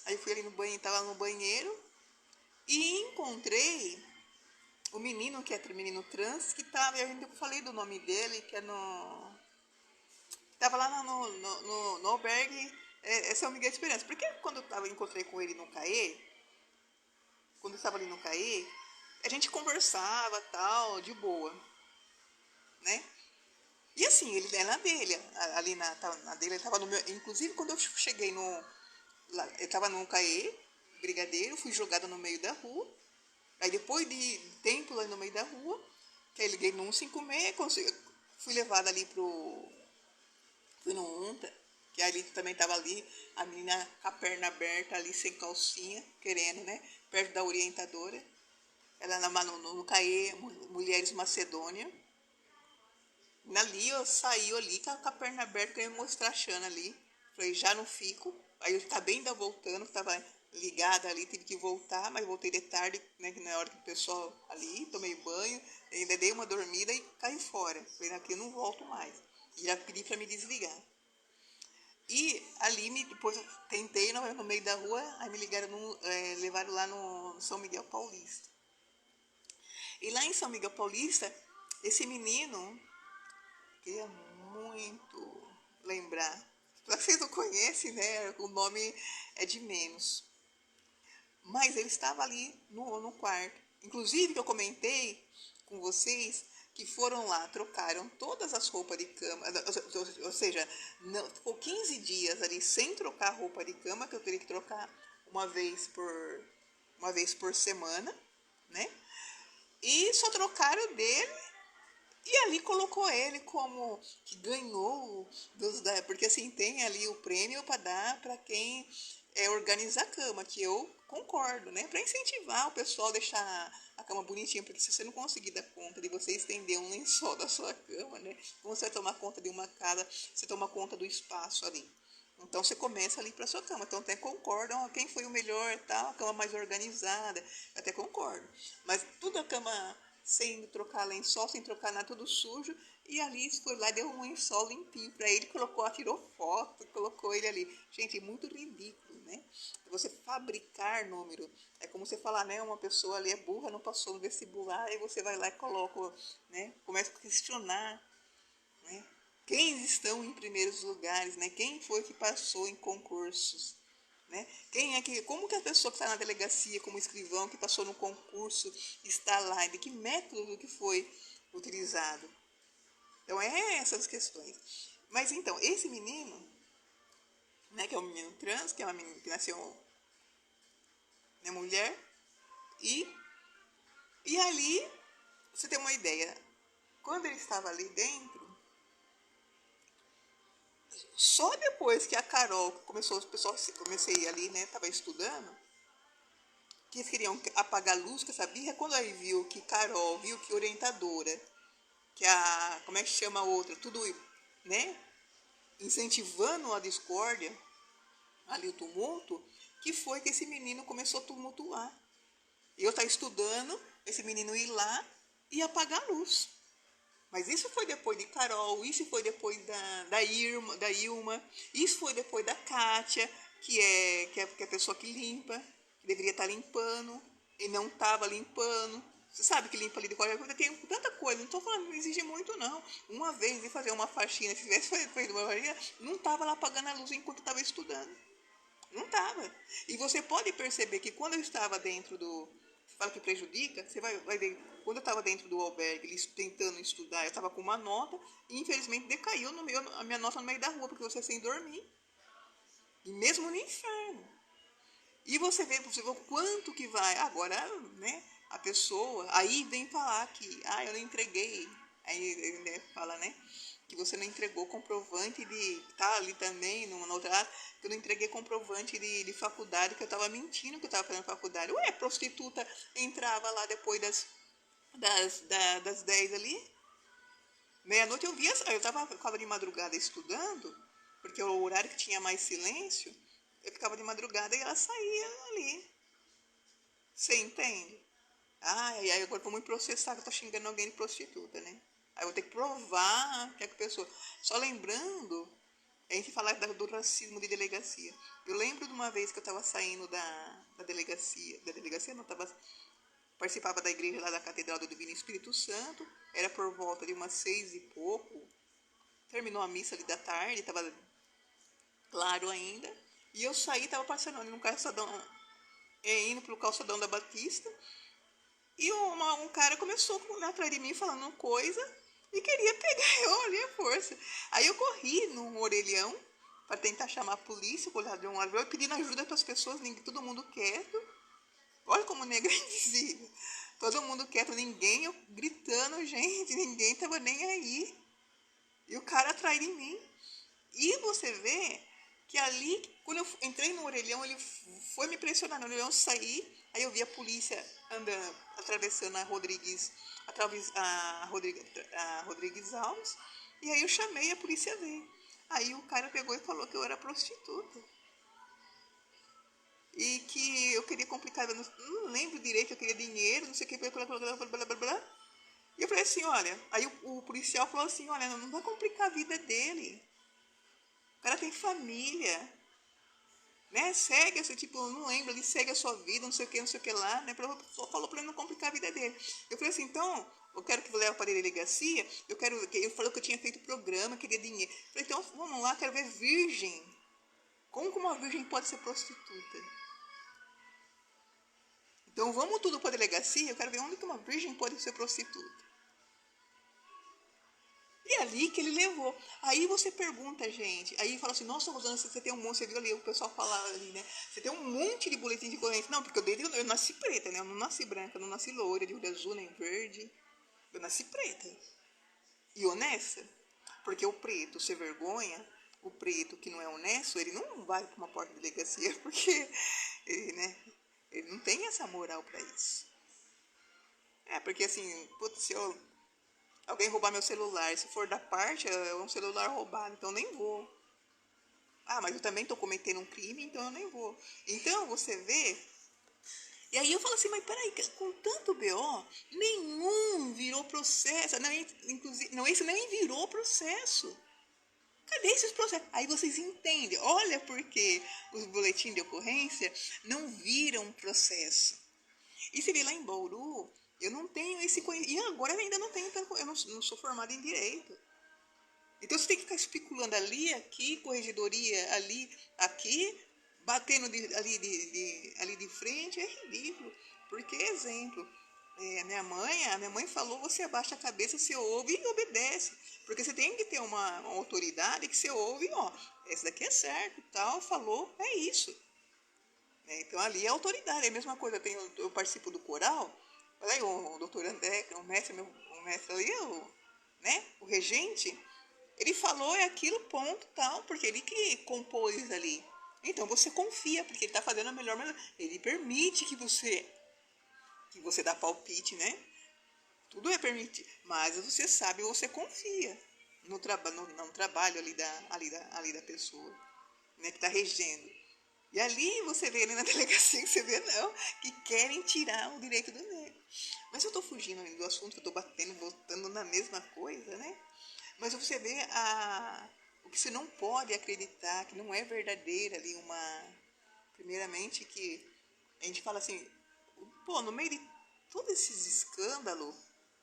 Aí fui ali no banheiro, tava no banheiro e encontrei o menino, que é o menino trans, que tava, eu falei do nome dele, que é no... Tava lá no albergue São Miguel de Esperança. Porque quando encontrei com ele no CAE, quando eu estava ali no CAE, a gente conversava, tal, de boa, né? E assim, ele é na dele, ali na dele, ele tava no meu... Inclusive, quando eu cheguei no... Lá, eu tava no CAE, brigadeiro, fui jogada no meio da rua. Aí depois de tempo lá no meio da rua, que aí liguei no 156, fui levada ali pro... Fui no UNTA, que ali também tava ali, a menina com a perna aberta ali, sem calcinha, querendo, né? Perto da orientadora. Ela no CAE, Mulheres Macedônia. Ali eu saí ali com a perna aberta, querendo mostrar a Xana ali. Falei, já não fico. Aí eu acabei ainda voltando, estava ligada ali, tive que voltar, mas voltei de tarde, né, na hora que o pessoal ali, tomei banho, ainda dei uma dormida e caí fora. Falei, aqui eu não volto mais. E já pedi para me desligar. E ali, depois eu tentei no meio da rua, aí me ligaram, levaram lá no São Miguel Paulista. E lá em São Miguel Paulista, esse menino, queria muito lembrar, para vocês não conhecem, né, o nome é de menos. Mas ele estava ali no quarto. Inclusive, que eu comentei com vocês que foram lá, trocaram todas as roupas de cama, ou seja, não, ficou 15 dias ali sem trocar roupa de cama, que eu teria que trocar uma vez por semana, né? E só trocaram dele e ali colocou ele como que ganhou, porque assim tem ali o prêmio para dar para quem organiza a cama, que eu concordo, né? Para incentivar o pessoal a deixar a cama bonitinha, porque se você não conseguir dar conta de você estender um lençol da sua cama, né? Como você vai tomar conta de uma casa, você toma conta do espaço ali. Então você começa ali para sua cama. Então até concordam quem foi o melhor, tal, a cama mais organizada, até concordo. Mas tudo a cama sem trocar lençol, sem trocar nada, tudo sujo. E ali foi lá, deu um lençol limpinho para ele, colocou, tirou foto, colocou ele ali. Gente, é muito ridículo, né? Você fabricar número. É como você falar, né? Uma pessoa ali é burra, não passou no vestibular, aí você vai lá e coloca, né? Começa a questionar, né? Quem estão em primeiros lugares, né? Quem foi que passou em concursos, né? Quem é que, como que a pessoa que está na delegacia como escrivão, que passou no concurso, está lá? De que método que foi utilizado? Então, é essas questões. Mas, então, esse menino, né, que é um menino trans, que é uma menina que nasceu, né, mulher, e, e ali, você tem uma ideia, quando ele estava ali dentro, só depois que a Carol começou, o pessoal, comecei ali, né, estava estudando, que eles queriam apagar a luz com essa birra, quando aí viu que Carol, viu que orientadora, que a, como é que chama a outra, tudo, né, incentivando a discórdia, ali o tumulto, que foi que esse menino começou a tumultuar. Eu estava estudando, esse menino ir lá e apagar a luz. Mas isso foi depois de Carol, isso foi depois da Ilma, isso foi depois da Kátia, que é a pessoa que limpa, que deveria estar limpando, e não estava limpando. Você sabe que limpa ali de qualquer coisa, tem tanta coisa, não estou falando, não exige muito não. Uma vez de fazer uma faxina, se tivesse feito uma faxina, não estava lá apagando a luz enquanto estava estudando. Não estava. E você pode perceber que quando eu estava dentro do... Você fala que prejudica, você vai ver. Quando eu estava dentro do albergue, tentando estudar, eu estava com uma nota e infelizmente decaiu a minha nota no meio da rua, porque você sem dormir. E mesmo no inferno. E você vê o quanto que vai. Agora, né, a pessoa, aí vem falar que, eu não entreguei. Aí ele, né, fala, né, que você não entregou comprovante de, tá ali também, numa outra, que eu não entreguei comprovante de faculdade, que eu estava mentindo que eu estava fazendo faculdade. Ué, prostituta entrava lá depois das 10 ali, meia-noite eu via, eu ficava de madrugada estudando, porque o horário que tinha mais silêncio, eu ficava de madrugada e ela saía ali. Você entende? E aí agora eu vou me processar que eu tô xingando alguém de prostituta, né? Aí eu vou ter que provar que é que a pessoa... Só lembrando A gente fala do racismo de delegacia. Eu lembro de uma vez que eu estava saindo da delegacia não, participava da igreja lá da Catedral do Divino Espírito Santo, era por volta de umas 6 e pouco, terminou a missa ali da tarde, estava claro ainda, e eu saí, estava passando ali no calçadão, indo pro calçadão da Batista, e um cara começou atrás de mim falando coisa e queria pegar eu ali à força. Aí eu corri num orelhão para tentar chamar a polícia, o ladrão ladrão, pedindo ajuda para as pessoas, todo mundo quieto. Olha como o negro é invisível. Todo mundo quieto, ninguém, eu gritando, gente, ninguém tava nem aí. E o cara atrás de mim. E você vê que ali, quando eu entrei no orelhão, ele foi me pressionar no orelhão, saí, aí eu vi a polícia andando, atravessando a Rodrigues Alves, e aí eu chamei, a polícia veio. Aí o cara pegou e falou que eu era prostituta. E que eu queria complicar, eu não lembro direito, eu queria dinheiro, não sei o que, blá, blá, blá, blá, blá, blá. E eu falei assim, olha, aí o policial falou assim, olha, não vai complicar a vida dele. O cara tem família, né? Segue, esse tipo, não lembro, ele segue a sua vida, não sei o que lá, né? Só falou pra ele não complicar a vida dele. Eu falei assim, então, eu quero que você leve para a delegacia, ele falou que eu tinha feito programa, queria dinheiro. Eu falei, então, vamos lá, quero ver virgem. Como que uma virgem pode ser prostituta? Então, vamos tudo para a delegacia, eu quero ver onde que uma virgem pode ser prostituta. E ali que ele levou. Aí você pergunta, gente. Aí fala assim, nossa, Rosana, você tem um monte, você viu ali o pessoal falar ali, né? Você tem um monte de boletim de ocorrência. Não, porque eu nasci preta, né? Eu não nasci branca, eu não nasci loira, de olho azul, nem verde. Eu nasci preta. E honesta. Porque o preto, sem vergonha, o preto que não é honesto, ele não vai para uma porta de delegacia, porque ele, né? Ele não tem essa moral para isso. É, porque assim, putz, se eu alguém roubar meu celular, se for da parte, é um celular roubado, então eu nem vou. Ah, mas eu também estou cometendo um crime, então eu nem vou. Então, você vê. E aí eu falo assim, mas peraí, com tanto BO, nenhum virou processo. Não, inclusive, não, esse nem virou processo. Cadê esses processos? Aí vocês entendem. Olha porque os boletins de ocorrência não viram processo. E você vê lá em Bauru, eu não tenho esse conhecimento. E agora eu ainda não tenho, eu não sou formada em direito. Então você tem que ficar especulando ali, aqui, corregedoria, ali, aqui, batendo ali de frente, é ridículo. Porque, exemplo, a minha mãe falou, você abaixa a cabeça, você ouve e obedece. Porque você tem que ter uma autoridade que você ouve, ó, esse daqui é certo, tal, falou, é isso. Então ali é autoridade, é a mesma coisa, eu participo do coral, olha aí o doutor André, o mestre ali, né, o regente, ele falou é aquilo, ponto, tal, porque ele que compôs ali. Então você confia, porque ele está fazendo a melhor maneira. Ele permite que você dá palpite, né? Tudo é permitido, mas você sabe, você confia no trabalho ali da pessoa, né, que está regendo. E ali você vê, ali na delegacia, que você vê, não, que querem tirar o direito do negro. Mas eu estou fugindo ali do assunto, que eu estou voltando na mesma coisa, né? Mas você vê o que você não pode acreditar, que não é verdadeira ali primeiramente, que a gente fala assim, pô, no meio de todos esses escândalos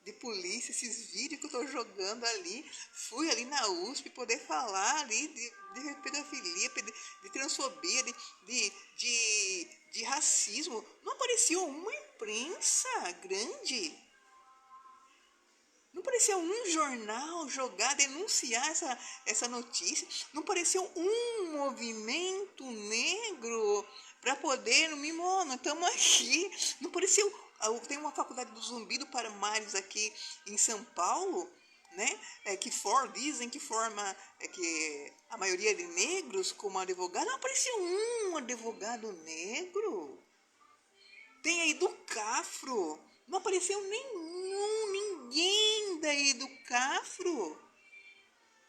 de polícia, esses vídeos que eu tô jogando ali, fui ali na USP poder falar ali de pedofilia, de transfobia, de racismo. Não apareceu uma imprensa grande. Não apareceu um jornal jogar, denunciar essa notícia. Não apareceu um movimento negro para poder, no mínimo, oh, nós estamos aqui. Não apareceu. Tem uma faculdade do Zumbi do Palmares aqui em São Paulo, né? Dizem que forma que a maioria de negros como advogado. Não apareceu um advogado negro. Tem aí do Cafro. Não apareceu ninguém daí do Cafro.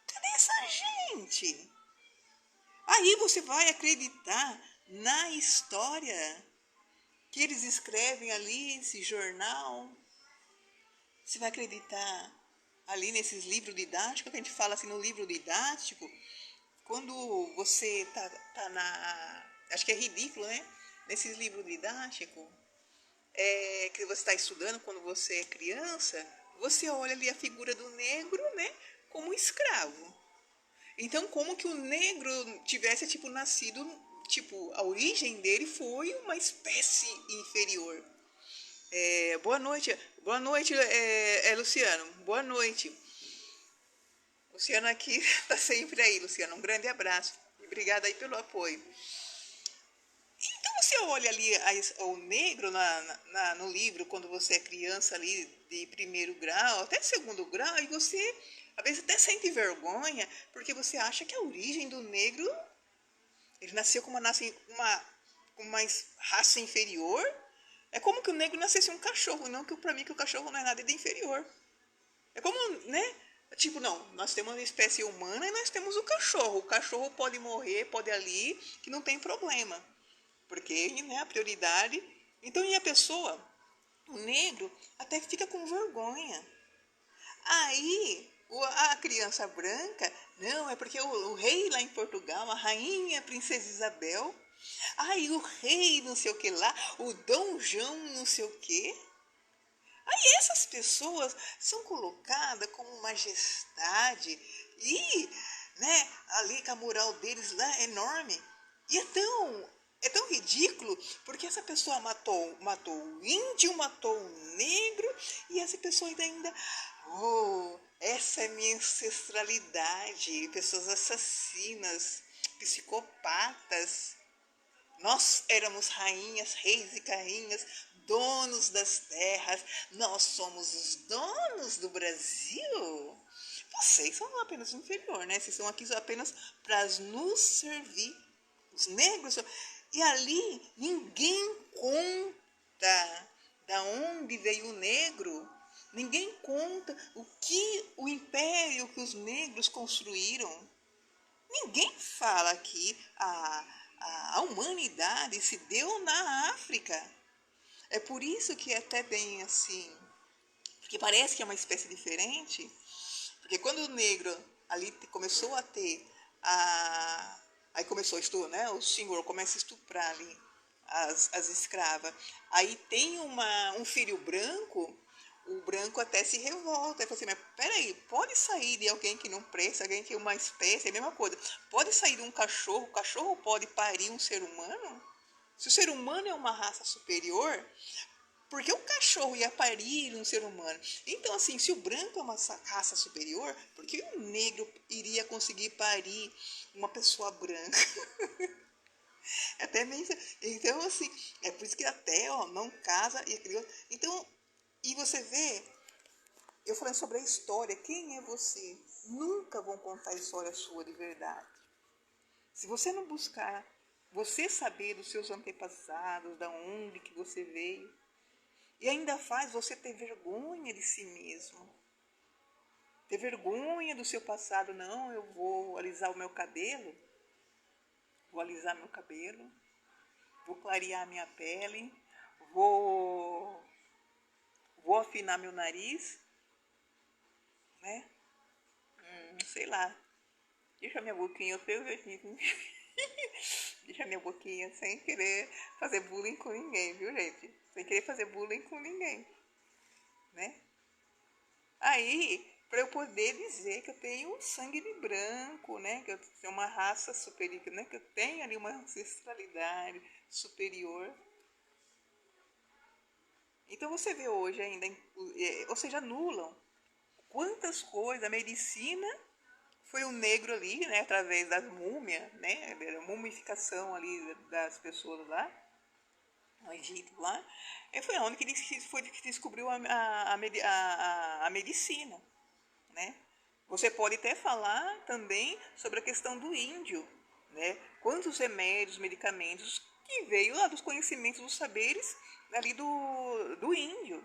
Cadê essa gente? Aí você vai acreditar na história que eles escrevem ali, esse jornal. Você vai acreditar ali nesses livros didáticos, que a gente fala assim no livro didático, quando você tá na... Acho que é ridículo, né? Nesses livros didáticos, que você está estudando quando você é criança, você olha ali a figura do negro, né? Como escravo. Então, como que o negro tivesse, tipo, nascido... Tipo, a origem dele foi uma espécie inferior. Boa noite, Luciano. Boa noite. Luciano aqui tá sempre aí, Luciano. Um grande abraço. E obrigada aí pelo apoio. Então você olha ali o negro no livro, quando você é criança ali de primeiro grau, até segundo grau, e você às vezes até sente vergonha, porque você acha que a origem do negro, ele nasceu com uma raça inferior. É como que o negro nascesse um cachorro, não que para mim que o cachorro não é nada de inferior. É como, né? Tipo, não, nós temos a espécie humana e nós temos o cachorro. O cachorro pode morrer, pode ali, que não tem problema. Porque, né, a prioridade. Então, e a pessoa, o negro, até fica com vergonha. Aí, a criança branca, não, é porque o rei lá em Portugal, a rainha, a princesa Isabel, aí o rei não sei o que lá, o Dom João não sei o que. Aí essas pessoas são colocadas como majestade e, né, ali com a moral deles lá é enorme. E é tão ridículo, porque essa pessoa matou o índio, matou o negro, e essa pessoa ainda, oh, essa é minha ancestralidade, pessoas assassinas, psicopatas. Nós éramos rainhas, reis e rainhas, donos das terras. Nós somos os donos do Brasil. Vocês são apenas inferior, né? Vocês estão aqui apenas para nos servir. Os negros. E ali ninguém conta da onde veio o negro. Ninguém conta o império que os negros construíram. Ninguém fala que a humanidade se deu na África. É por isso que é até bem assim, porque parece que é uma espécie diferente, porque quando o negro ali começou a ter aí começou a estuprar, né? O senhor começa a estuprar ali as escravas. Aí tem um filho branco, o branco até se revolta. Ele fala assim, mas peraí, pode sair de alguém que não presta, alguém que é uma espécie, é a mesma coisa. Pode sair de um cachorro, o cachorro pode parir um ser humano? Se o ser humano é uma raça superior, por que o cachorro ia parir um ser humano? Então, assim, se o branco é uma raça superior, por que o negro iria conseguir parir uma pessoa branca? Até mesmo. Então, assim, é por isso que até, ó, não casa e criou. Então, e você vê, eu falando sobre a história, quem é você? Nunca vão contar a história sua de verdade. Se você não buscar, você saber dos seus antepassados, da onde que você veio, e ainda faz você ter vergonha de si mesmo. Ter vergonha do seu passado. Não, eu vou alisar o meu cabelo. Vou alisar meu cabelo. Vou clarear minha pele. Vou afinar meu nariz. Né? Sei lá. Deixa minha boquinha, eu tenho jeitinho. Deixa minha boquinha sem querer fazer bullying com ninguém, viu, gente? Sem querer fazer bullying com ninguém. Né? Aí, para eu poder dizer que eu tenho sangue de branco, né? Que eu tenho uma raça superior, né? Que eu tenho ali uma ancestralidade superior. Então você vê hoje ainda, ou seja, anulam quantas coisas, a medicina foi o negro ali, né? Através das múmias, né? A mumificação ali das pessoas lá, no Egito lá. E foi onde que descobriu a medicina. Né? Você pode até falar também sobre a questão do índio, né? Quantos remédios, medicamentos que veio lá dos conhecimentos, dos saberes ali do índio,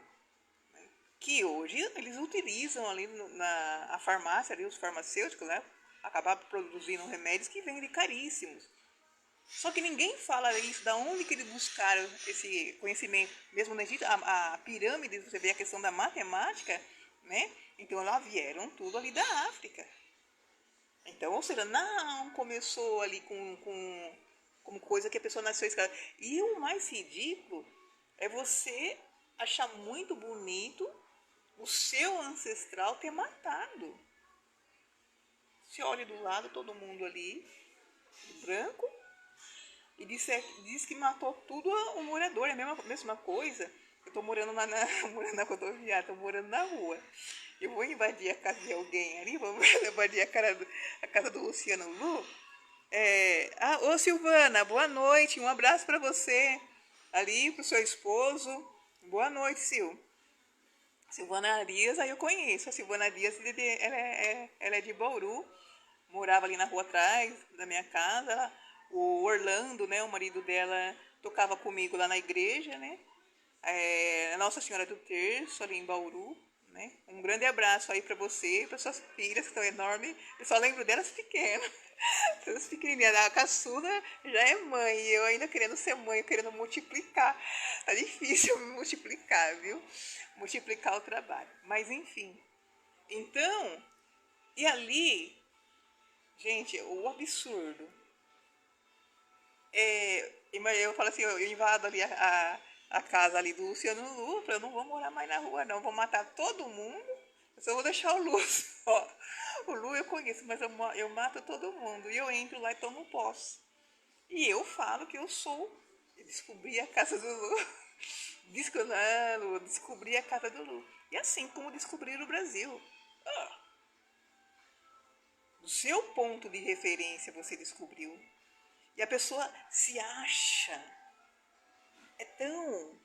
né? Que hoje eles utilizam ali na a farmácia, ali os farmacêuticos, né? Acabar produzindo remédios que vendem caríssimos. Só que ninguém fala isso, da onde que eles buscaram esse conhecimento. Mesmo no Egito, a pirâmide, você vê a questão da matemática, né? Então lá vieram tudo ali da África. Então, ou seja, não começou ali como coisa que a pessoa nasceu escrava. E o mais ridículo é você achar muito bonito o seu ancestral ter matado. Você olha do lado, todo mundo ali, branco, e diz que matou tudo o morador. É a mesma coisa. Eu tô morando morando na rodoviária, tô morando na rua. Eu vou invadir a casa de alguém ali, vou invadir a casa do Luciano Lu. Ô Silvana, boa noite, um abraço para você. Ali pro seu esposo. Boa noite, Silvana Arias, aí eu conheço. A Silvana Arias, ela é de Bauru, morava ali na rua atrás da minha casa. O Orlando, né, o marido dela, tocava comigo lá na igreja, né? Nossa Senhora do Terço, ali em Bauru, né? Um grande abraço aí para você e para suas filhas, que estão enormes. Eu só lembro delas pequenas. Todas pequenininhas. A caçula já é mãe, e eu ainda querendo ser mãe, querendo multiplicar. Tá difícil multiplicar, viu? Multiplicar o trabalho. Mas enfim. Então, e ali, gente, o absurdo. Eu falo assim, eu invado ali a casa ali do Luciano Lu, eu não vou morar mais na rua, não. Vou matar todo mundo. Eu só vou deixar o Lu só. O Lu eu conheço, mas eu mato todo mundo. E eu entro lá e tomo posse. E eu falo que eu sou. Eu descobri a casa do Lu. Descobri a casa do Lu. E assim como descobrir o Brasil. Do seu ponto de referência você descobriu. E a pessoa se acha. É tão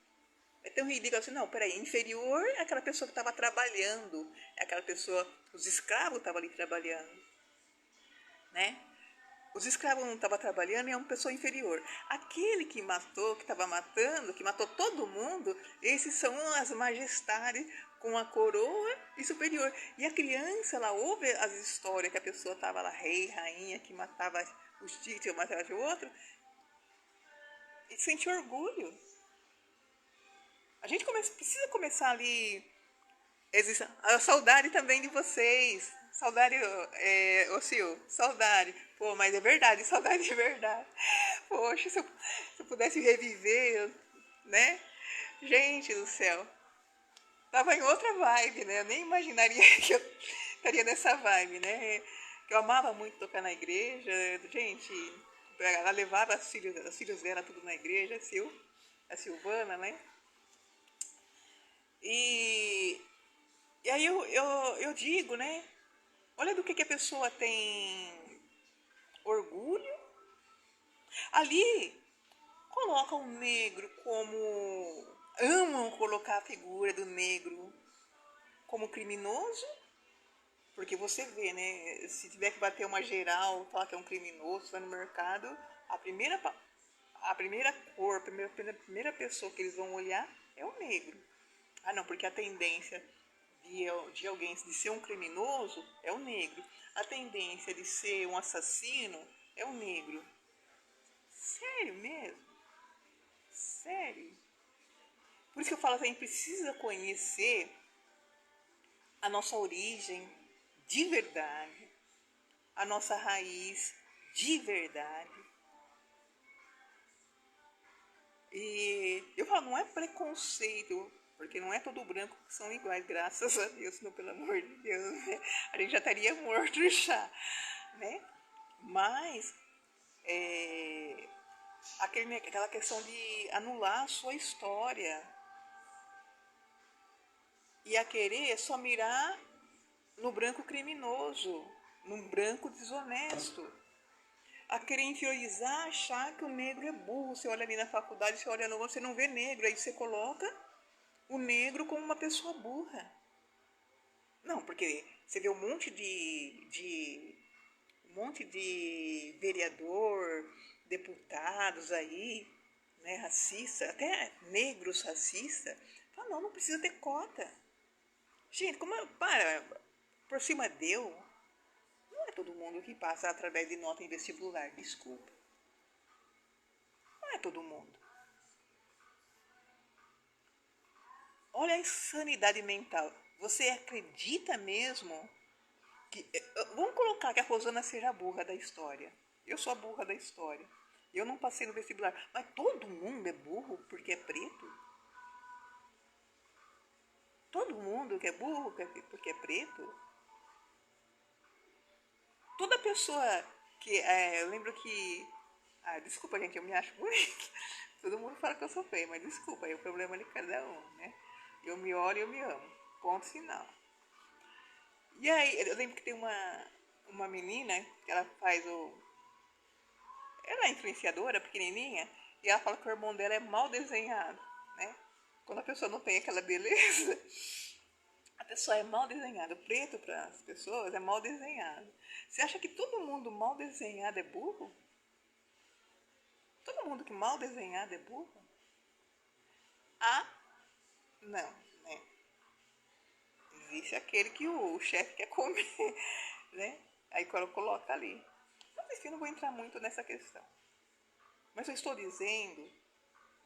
É tão ridículo assim, não, peraí, inferior é aquela pessoa que estava trabalhando, é aquela pessoa, os escravos estavam ali trabalhando, né? Os escravos não estavam trabalhando e é uma pessoa inferior. Aquele que matou, que estava matando, que matou todo mundo, esses são as majestades com a coroa e superior. E a criança, ela ouve as histórias que a pessoa estava lá, rei, rainha, que matava os títulos, matava o outro, e sente orgulho. A gente precisa começar ali. Existe a saudade também de vocês. Saudade, ô Sil, saudade. Pô, mas é verdade, saudade é verdade. Poxa, se eu pudesse reviver, né? Gente do céu. Tava em outra vibe, né? Eu nem imaginaria que eu estaria nessa vibe, né? Eu amava muito tocar na igreja. Gente, ela levava as filhas dela tudo na igreja, a Silvana, né? E E aí eu digo, né? Olha do que a pessoa tem orgulho. Ali coloca o negro como. Amam colocar a figura do negro como criminoso. Porque você vê, né? Se tiver que bater uma geral, falar que é um criminoso, vai no mercado, a primeira, a primeira cor, a primeira pessoa que eles vão olhar é o negro. Ah, não, porque a tendência de alguém de ser um criminoso é o negro. A tendência de ser um assassino é o negro. Sério mesmo? Sério? Por isso que eu falo que a gente precisa conhecer a nossa origem de verdade, a nossa raiz de verdade. E eu falo, não é preconceito, porque não é todo branco que são iguais, graças a Deus, não, pelo amor de Deus, né? A gente já estaria morto já, né? Mas aquela questão de anular a sua história e a querer só mirar no branco criminoso, no branco desonesto, a querer inferiorizar, achar que o negro é burro. Você olha ali na faculdade, você olha no outro, você não vê negro, aí você coloca o negro como uma pessoa burra. Não, porque você vê um monte de vereador, deputados aí, né, racista, até negros racistas, fala, não, não precisa ter cota. Gente, por cima deu, não é todo mundo que passa através de nota em vestibular, desculpa. Não é todo mundo. Olha a insanidade mental. Você acredita mesmo Vamos colocar que a Rosana seja a burra da história. Eu sou a burra da história. Eu não passei no vestibular. Mas todo mundo é burro porque é preto? Todo mundo que é burro porque é preto? Toda pessoa que... eu lembro que... desculpa, gente, eu me acho bonita. Todo mundo fala que eu sou feia, mas desculpa, é o problema de cada um, né? Eu me olho e eu me amo. Ponto final. E aí, eu lembro que tem uma menina que ela faz o... Ela é influenciadora, pequenininha, e ela fala que o irmão dela é mal desenhado, né? Quando a pessoa não tem aquela beleza, a pessoa é mal desenhada. O preto para as pessoas é mal desenhado. Você acha que todo mundo mal desenhado é burro? Todo mundo que mal desenhado é burro? Ah, não, né? Existe aquele que o chefe quer comer, né? Aí coloca ali. Mas enfim, não vou entrar muito nessa questão. Mas eu estou dizendo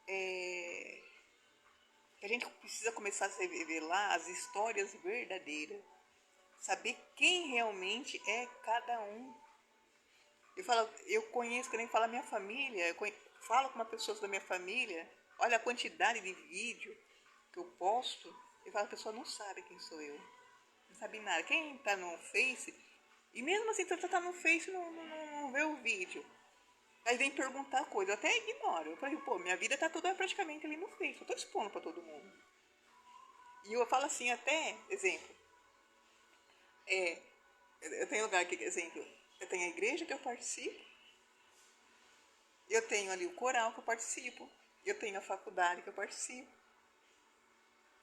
que a gente precisa começar a revelar as histórias verdadeiras. Saber quem realmente é cada um. Eu conheço, que nem fala minha família, falo com uma pessoa da minha família, olha a quantidade de vídeo que eu posto, e falo, a pessoa não sabe quem sou eu. Não sabe nada. Quem tá no Face, e mesmo assim, tá no Face e não vê o vídeo. Aí vem perguntar coisa, eu até ignoro. Eu falei, pô, minha vida tá toda praticamente ali no Face, eu tô expondo pra todo mundo. E eu falo assim, até, exemplo, eu tenho lugar que, exemplo, eu tenho a igreja que eu participo, eu tenho ali o coral que eu participo, eu tenho a faculdade que eu participo.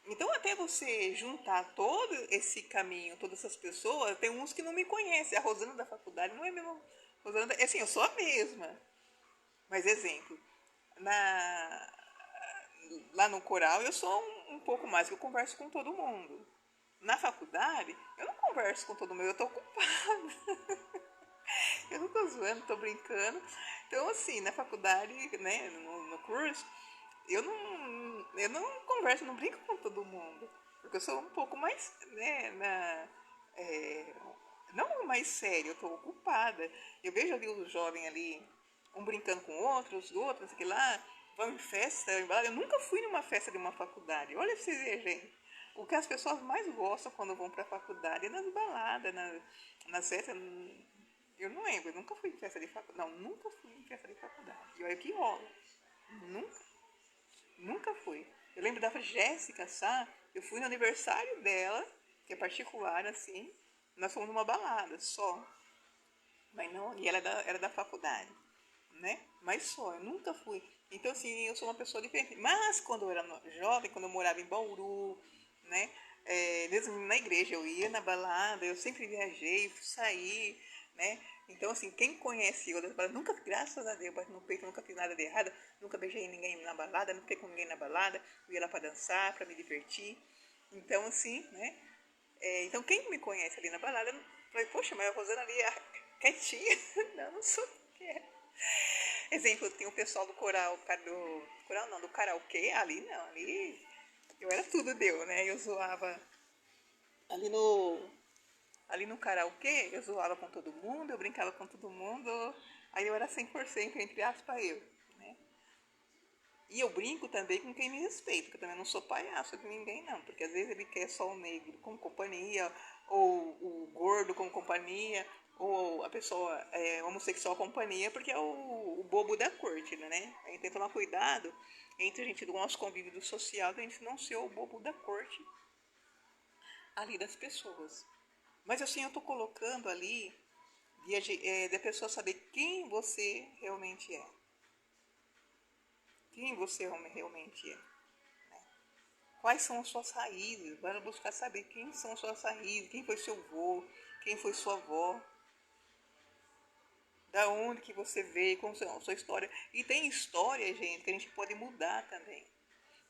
Então, até você juntar todo esse caminho, todas essas pessoas, tem uns que não me conhecem. A Rosana da faculdade não é mesmo. Rosana, assim, eu sou a mesma. Mas, exemplo, na, lá no coral eu sou um pouco mais, que eu converso com todo mundo. Na faculdade, eu não converso com todo mundo, eu tô ocupada. Eu não tô zoando, tô brincando. Então, assim, na faculdade, né, no curso, eu não converso, não brinco com todo mundo. Porque eu sou um pouco mais, né, é, não mais sério, eu tô ocupada. Eu vejo ali os jovens ali, um brincando com outros, outros, que lá, vão em festa, eu nunca fui numa festa de uma faculdade. Olha pra vocês verem, gente. O que as pessoas mais gostam quando vão pra faculdade é nas baladas, nas festas. Eu não lembro, eu nunca fui em festa de faculdade. Não, nunca fui em festa de faculdade. E olha que rola. Nunca, nunca fui. Eu lembro da Jéssica, sabe? Eu fui no aniversário dela, que é particular, assim. Nós fomos numa balada, só. Mas não, e ela era da faculdade, né? Mas só, eu nunca fui. Então, assim, eu sou uma pessoa diferente. Mas quando eu era jovem, quando eu morava em Bauru, né? Mesmo na igreja, eu ia na balada, eu sempre viajei, saí, né? Então, assim, quem conhece eu das baladas, nunca, graças a Deus, bati no peito, nunca fiz nada de errado, nunca beijei ninguém na balada, não fiquei com ninguém na balada, eu ia lá pra dançar, pra me divertir. Então, assim, né? Então, quem me conhece ali na balada, falei, poxa, mas a Rosana ali é quietinha. Não, não sou quieta. Exemplo, tem o pessoal do coral, coral não, do karaokê, ali não, ali eu era tudo deu, né? Eu zoava ali no, ali no karaokê, eu zoava com todo mundo, eu brincava com todo mundo, aí eu era 100% entre aspas eu, né? E eu brinco também com quem me respeita, porque eu também não sou palhaço de ninguém, não. Porque às vezes ele quer só o negro como companhia, ou o gordo como companhia, ou a pessoa homossexual companhia, porque é o bobo da corte, né? A gente tem que tomar cuidado entre a gente, do nosso convívio social, a gente não ser o bobo da corte ali das pessoas. Mas assim, eu tô colocando ali de a pessoa saber quem você realmente é. Quem você realmente é. Quais são as suas raízes? Vai buscar saber quem são as suas raízes, quem foi seu avô, quem foi sua avó, da onde que você veio, como é a sua história. E tem história, gente, que a gente pode mudar também.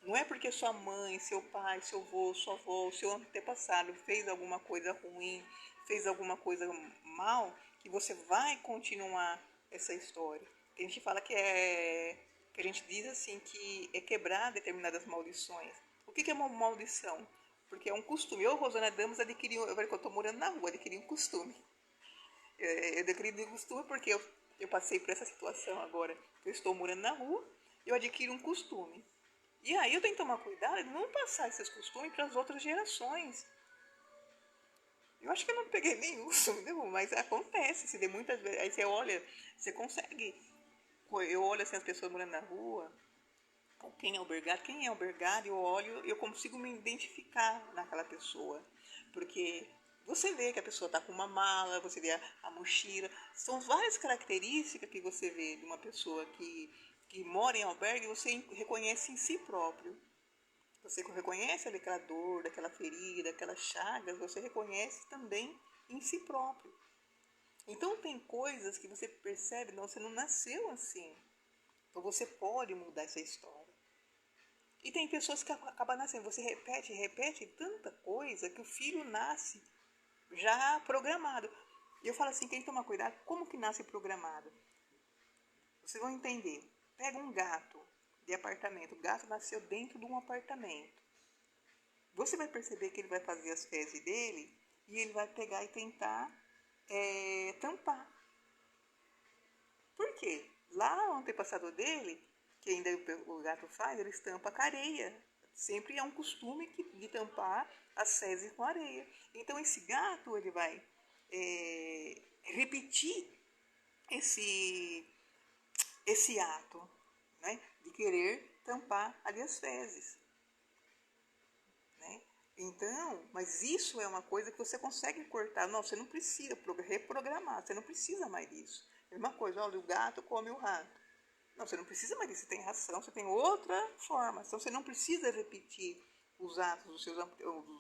Não é porque sua mãe, seu pai, seu avô, sua avó, seu antepassado fez alguma coisa ruim, fez alguma coisa mal, que você vai continuar essa história. A gente fala que a gente diz assim que é quebrar determinadas maldições. O que é uma maldição? Porque é um costume. Eu, Rosana Damas, adquiri, agora que eu tô morando na rua, adquiri um costume. Eu adquiri um costume porque eu passei por essa situação agora. Eu estou morando na rua, eu adquiro um costume. E aí eu tenho que tomar cuidado de não passar esses costumes para as outras gerações. Eu acho que eu não peguei nenhum, mas acontece. Se de muitas vezes, aí você olha, você consegue. Eu olho assim as pessoas morando na rua, quem é albergado, eu olho, eu consigo me identificar naquela pessoa. Porque você vê que a pessoa está com uma mala, você vê a mochila. São várias características que você vê de uma pessoa que mora em albergue, você reconhece em si próprio. Você reconhece aquela dor, daquela ferida, aquelas chagas, você reconhece também em si próprio. Então tem coisas que você percebe, não, você não nasceu assim. Então você pode mudar essa história. E tem pessoas que acabam nascendo, você repete tanta coisa que o filho nasce já programado. E eu falo assim, tem que tomar cuidado, como que nasce programado? Vocês vão entender. Pega um gato de apartamento, o gato nasceu dentro de um apartamento. Você vai perceber que ele vai fazer as fezes dele e ele vai pegar e tentar tampar. Por quê? Lá o antepassado dele, que ainda o gato faz, ele estampa com areia. Sempre é um costume de tampar as fezes com areia. Então esse gato ele vai repetir esse ato, né, de querer tampar ali as fezes. Né? Então, mas isso é uma coisa que você consegue cortar. Não, você não precisa reprogramar, você não precisa mais disso. Mesma coisa, olha, o gato come o rato. Não, você não precisa mais disso, você tem ração, você tem outra forma. Então você não precisa repetir os atos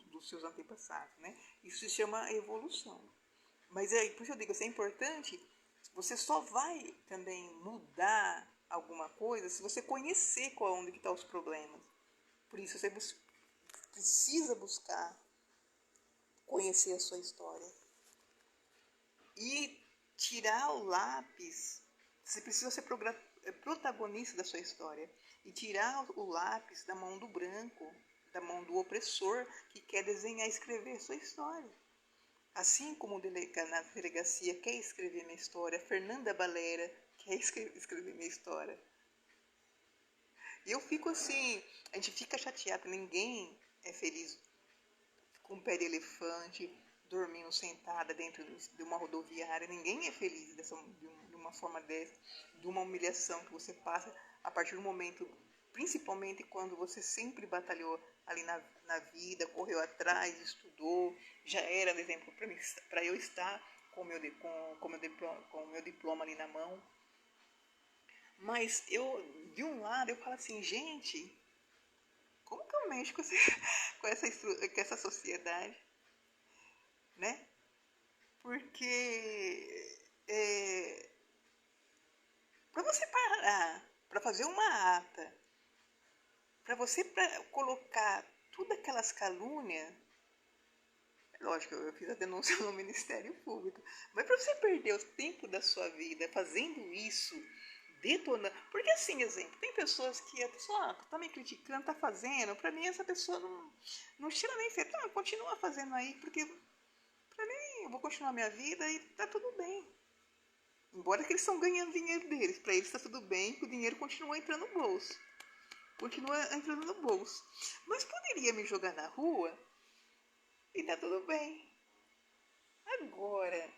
dos seus antepassados, né? Isso se chama evolução. Mas por isso eu digo, isso é importante, você só vai também mudar alguma coisa se você conhecer onde que estão os problemas. Por isso você precisa buscar conhecer a sua história. E tirar o lápis, você precisa ser protagonista da sua história. E tirar o lápis da mão do branco, da mão do opressor que quer desenhar e escrever a sua história. Assim como na delegacia quer escrever minha história, Fernanda Balera quer escrever minha história. E eu fico assim, a gente fica chateado, ninguém é feliz com um pé de elefante, dormindo sentada dentro de uma rodoviária. Ninguém é feliz de uma forma dessa, de uma humilhação que você passa a partir do momento, principalmente quando você sempre batalhou ali na vida, correu atrás, estudou, já era, por exemplo, para eu estar com o meu diploma ali na mão. Mas de um lado, eu falo assim, gente, como que eu mexo com essa sociedade? Né? Porque para você parar, para fazer uma ata, para você colocar todas aquelas calúnias, lógico, eu fiz a denúncia no Ministério Público, mas para você perder o tempo da sua vida fazendo isso, detonando, porque assim, exemplo, tem pessoas que a pessoa tá me criticando, tá fazendo, para mim essa pessoa não tira nem feito, não, continua fazendo aí, porque para mim eu vou continuar minha vida e tá tudo bem. Embora que eles estão ganhando dinheiro deles, para eles está tudo bem, que o dinheiro continua entrando no bolso. Continua entrando no bolso. Mas poderia me jogar na rua e tá tudo bem. Agora,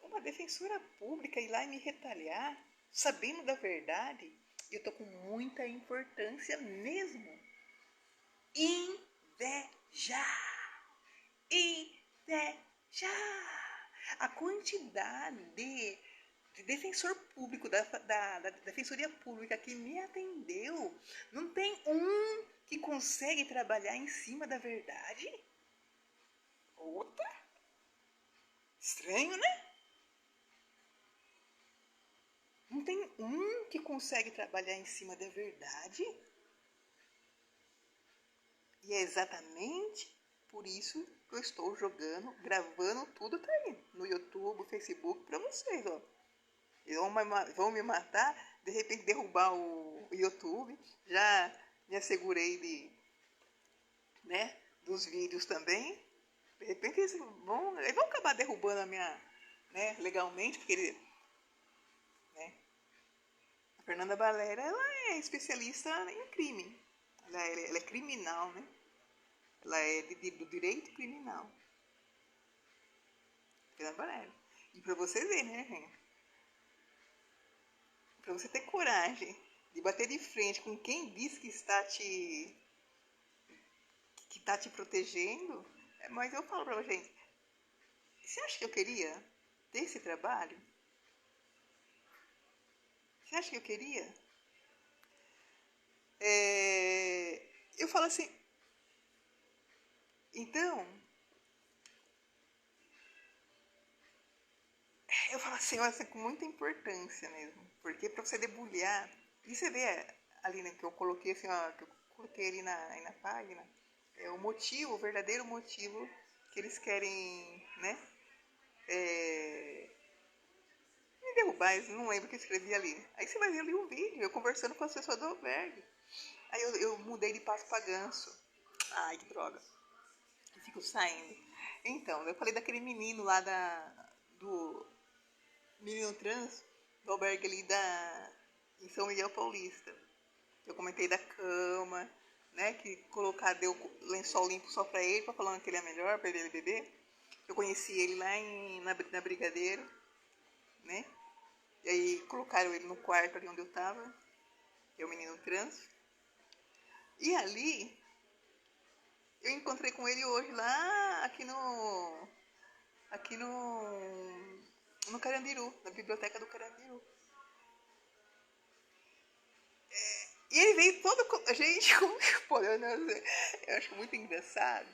uma defensora pública ir lá e me retalhar, sabendo da verdade, eu tô com muita importância mesmo. Inveja! Inveja! A quantidade de defensor público da Defensoria Pública que me atendeu, não tem um que consegue trabalhar em cima da verdade? Outra? Estranho, né? Não tem um que consegue trabalhar em cima da verdade? E é exatamente por isso que eu estou gravando tudo tá aí, no YouTube, Facebook, para vocês, ó. Vão me matar, de repente derrubar o YouTube. Já me assegurei dos vídeos também. De repente eles vão acabar derrubando a minha, né, legalmente, porque ele, né, a Fernanda Valéria, ela é especialista em crime. Ela é criminal, né? Ela é do direito criminal. Fernanda Valéria. E pra você ver, né, gente? Pra você ter coragem de bater de frente com quem diz que tá te protegendo. Mas eu falo pra você, você acha que eu queria ter esse trabalho? Você acha que eu queria? Eu falo assim, então, eu falo assim, olha, assim, com muita importância mesmo, porque pra você debulhar, e você vê ali, né, que eu coloquei assim, ó, que eu coloquei ali aí na página, o motivo, o verdadeiro motivo que eles querem, né, me derrubar, eu não lembro o que eu escrevi ali. Aí você vai ver ali o vídeo, eu conversando com as pessoas do albergue. Aí eu mudei de passo pra ganso. Ai, que droga. Eu fico saindo. Então, eu falei daquele menino lá do menino trans, do albergue ali em São Miguel Paulista. Eu comentei da cama, né, que deu lençol limpo só pra ele, pra falando que ele é melhor, pra ele beber. Eu conheci ele lá na Brigadeiro, né? E aí colocaram ele no quarto ali onde eu tava, que é o menino trans. E ali, eu encontrei com ele hoje lá aqui no Carandiru, na biblioteca do Carandiru. E ele veio todo... Gente, como que pode? Eu acho muito engraçado.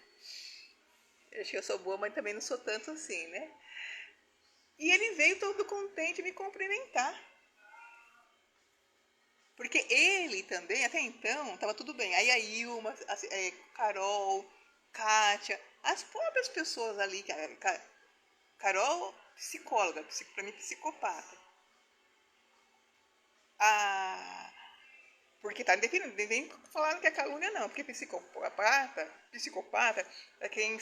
Eu acho que eu sou boa, mas também não sou tanto assim, né? E ele veio todo contente me cumprimentar. Porque ele também, até então, estava tudo bem. Aí a Ilma, Carol, Kátia, as próprias pessoas ali, Carol, psicóloga, pra mim psicopata. Porque tá definindo, nem falaram que é calúnia não, porque psicopata é quem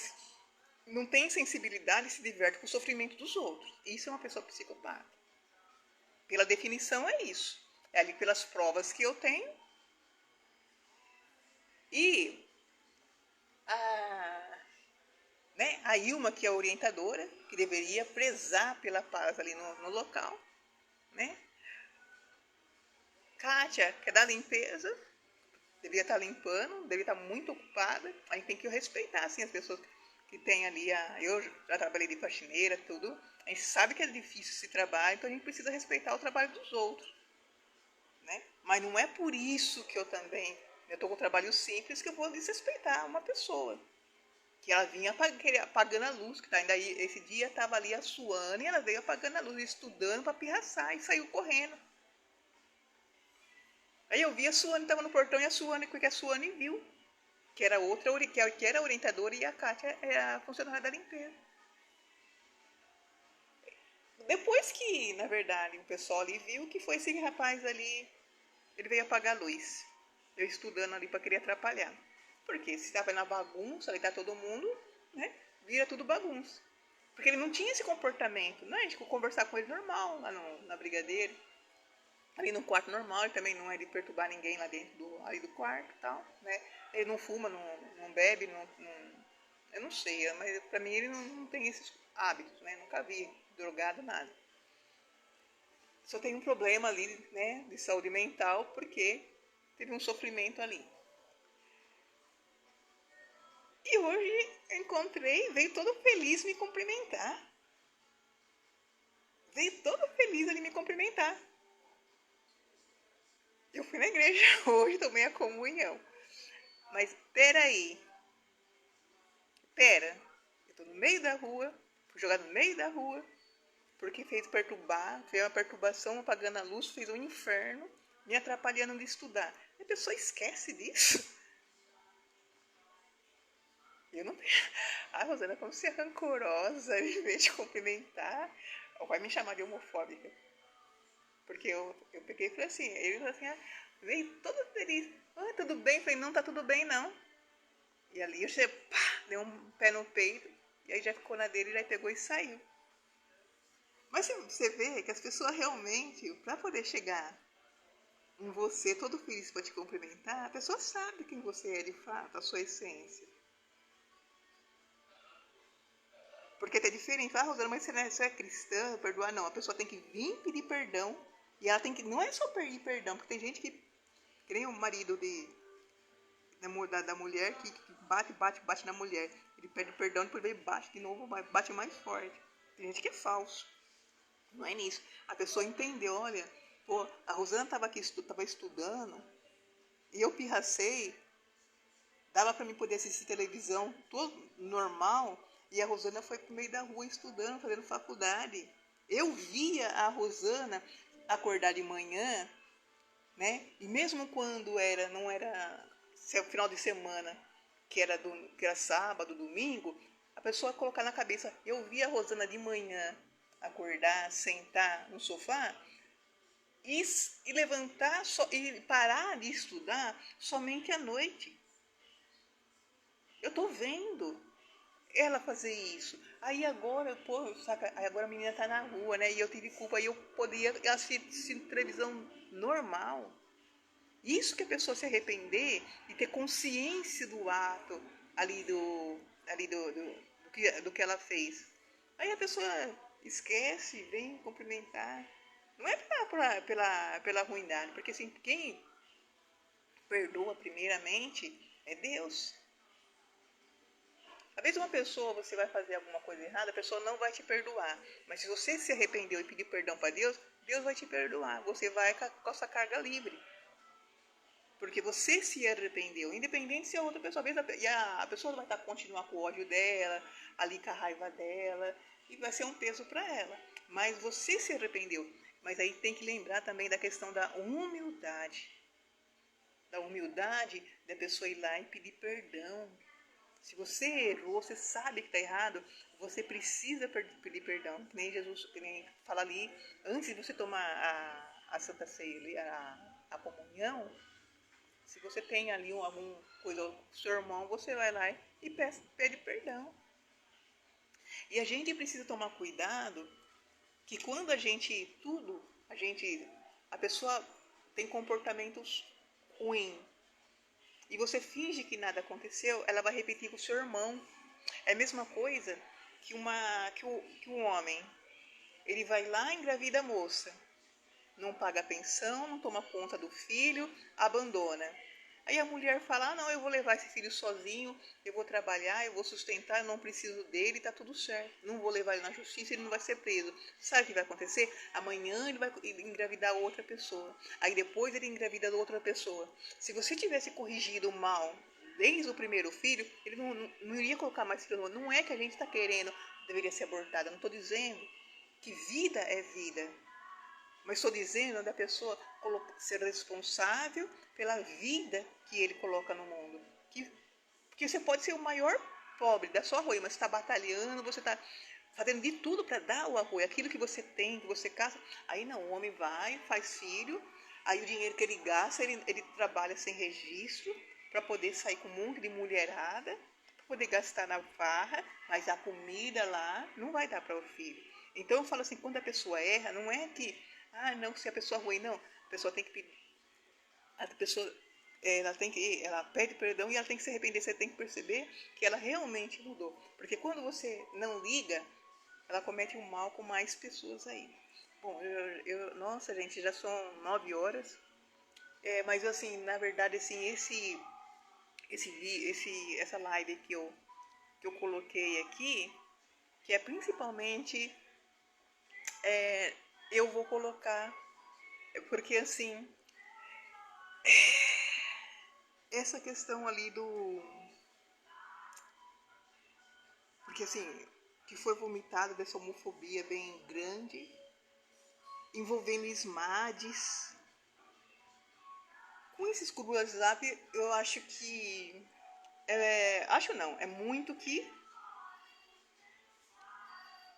não tem sensibilidade e se diverte com o sofrimento dos outros. Isso é uma pessoa psicopata. Pela definição é isso. É ali pelas provas que eu tenho. E a Ilma, que é a orientadora, que deveria prezar pela paz ali no local, né? Kátia, que é da limpeza, deveria estar limpando, deveria estar muito ocupada. A gente tem que respeitar, assim, as pessoas que tem ali. Eu já trabalhei de faxineira, tudo. A gente sabe que é difícil esse trabalho, então a gente precisa respeitar o trabalho dos outros, né? Mas não é por isso que eu também, eu estou com um trabalho simples, que eu vou desrespeitar uma pessoa. Que ela vinha apagando a luz, que tá, ainda aí, esse dia estava ali a Suane, e ela veio apagando a luz, estudando para pirraçar, e saiu correndo. Aí eu vi a Suane, estava no portão, e a Suane viu, que era outra, que era a orientadora, e a Kátia é a funcionária da limpeza. Depois que, na verdade, o pessoal ali viu que foi esse rapaz ali, ele veio apagar a luz. Eu estudando ali para querer atrapalhar. Porque se estava na bagunça, ali tá todo mundo, né? Vira tudo bagunça. Porque ele não tinha esse comportamento. Não, a gente conversar com ele normal, lá na Brigadeiro. Ali no quarto normal, ele também não é de perturbar ninguém lá dentro ali do quarto e tal, né? Ele não fuma, não bebe, eu não sei, mas pra mim ele não tem esses hábitos, né? Nunca vi drogado, nada. Só tem um problema ali, né, de saúde mental, porque teve um sofrimento ali. E hoje encontrei, veio todo feliz me cumprimentar. Veio todo feliz ali me cumprimentar. Eu fui na igreja hoje, tomei a comunhão. Mas peraí. Eu tô no meio da rua, fui jogado no meio da rua, porque fez uma perturbação, apagando a luz, fez um inferno, me atrapalhando de estudar. A pessoa esquece disso. Eu não tenho... Rosana, como você é rancorosa, em vez de cumprimentar, vai me chamar de homofóbica. Porque eu peguei e falei assim, ele falou assim, veio todo feliz. Tudo bem? Eu falei, não tá tudo bem não. E ali você pá, deu um pé no peito, e aí já ficou na dele, já pegou e saiu. Mas você vê que as pessoas realmente, para poder chegar em você todo feliz para te cumprimentar, a pessoa sabe quem você é de fato, a sua essência. Porque é diferente. Ah, Rosana, mas você é cristã, perdoar? Não, a pessoa tem que vir pedir perdão. E ela tem que. Não é só pedir perdão, porque tem gente que nem o marido da mulher que bate na mulher. Ele pede perdão, depois ele bate de novo, bate mais forte. Tem gente que é falso. Não é nisso. A pessoa entendeu, olha, pô, a Rosana estava aqui, estava estudando, e eu pirracei, dava para mim poder assistir televisão, tudo normal, e a Rosana foi pro meio da rua estudando, fazendo faculdade. Eu via a Rosana acordar de manhã, né? E mesmo quando não era final de semana, que era sábado, domingo, a pessoa colocar na cabeça, eu via a Rosana de manhã acordar, sentar no sofá e, e levantar e parar de estudar somente à noite. Eu tô vendo ela fazer isso. Aí agora, pô, saca, aí agora a menina tá na rua, né? E eu tive culpa, aí eu poderia assistir televisão normal. Isso que a pessoa se arrepender e ter consciência do ato ali do que ela fez. Aí a pessoa esquece, vem cumprimentar. Não é pela ruindade, porque assim, quem perdoa primeiramente é Deus. Às vezes uma pessoa, você vai fazer alguma coisa errada, a pessoa não vai te perdoar. Mas se você se arrependeu e pedir perdão para Deus, Deus vai te perdoar. Você vai com a sua carga livre. Porque você se arrependeu, independente se a outra pessoa, a pessoa vai continuar com o ódio dela, ali com a raiva dela, e vai ser um peso para ela. Mas você se arrependeu. Mas aí tem que lembrar também da questão da humildade. Da humildade da pessoa ir lá e pedir perdão. Se você errou, você sabe que está errado, você precisa pedir perdão. Que nem Jesus que nem fala ali, antes de você tomar a Santa Ceia, a comunhão, se você tem ali alguma coisa com o seu irmão, você vai lá e pede perdão. E a gente precisa tomar cuidado que quando a pessoa tem comportamentos ruins e você finge que nada aconteceu, ela vai repetir com o seu irmão. É a mesma coisa que um homem, ele vai lá e engravida a moça, não paga a pensão, não toma conta do filho, abandona. Aí a mulher fala, não, eu vou levar esse filho sozinho, eu vou trabalhar, eu vou sustentar, eu não preciso dele, tá tudo certo. Não vou levar ele na justiça, ele não vai ser preso. Sabe o que vai acontecer? Amanhã ele vai engravidar outra pessoa. Aí depois ele engravida outra pessoa. Se você tivesse corrigido mal desde o primeiro filho, ele não iria colocar mais filho. Não é que a gente está querendo, deveria ser abortada. Não estou dizendo que vida é vida. Mas estou dizendo da pessoa ser responsável pela vida que ele coloca no mundo. Porque você pode ser o maior pobre da sua rua, mas você está batalhando, você está fazendo de tudo para dar o arroio, aquilo que você tem, que você caça. Aí não, o homem vai, faz filho, aí o dinheiro que ele gasta, ele trabalha sem registro para poder sair com um monte de mulherada, para poder gastar na farra, mas a comida lá não vai dar para o filho. Então eu falo assim, quando a pessoa erra, não é que não, se a pessoa é ruim, não. A pessoa tem que pedir. A pessoa, ela pede perdão e ela tem que se arrepender. Você tem que perceber que ela realmente mudou. Porque quando você não liga, ela comete um mal com mais pessoas aí. Bom, nossa, gente, já são 9 horas. Mas assim, na verdade, assim, essa live que eu coloquei aqui, que é principalmente eu vou colocar, porque assim, essa questão ali porque assim, que foi vomitado dessa homofobia bem grande, envolvendo SMADs, com esses grupos do WhatsApp, eu acho que, acho não, é muito que,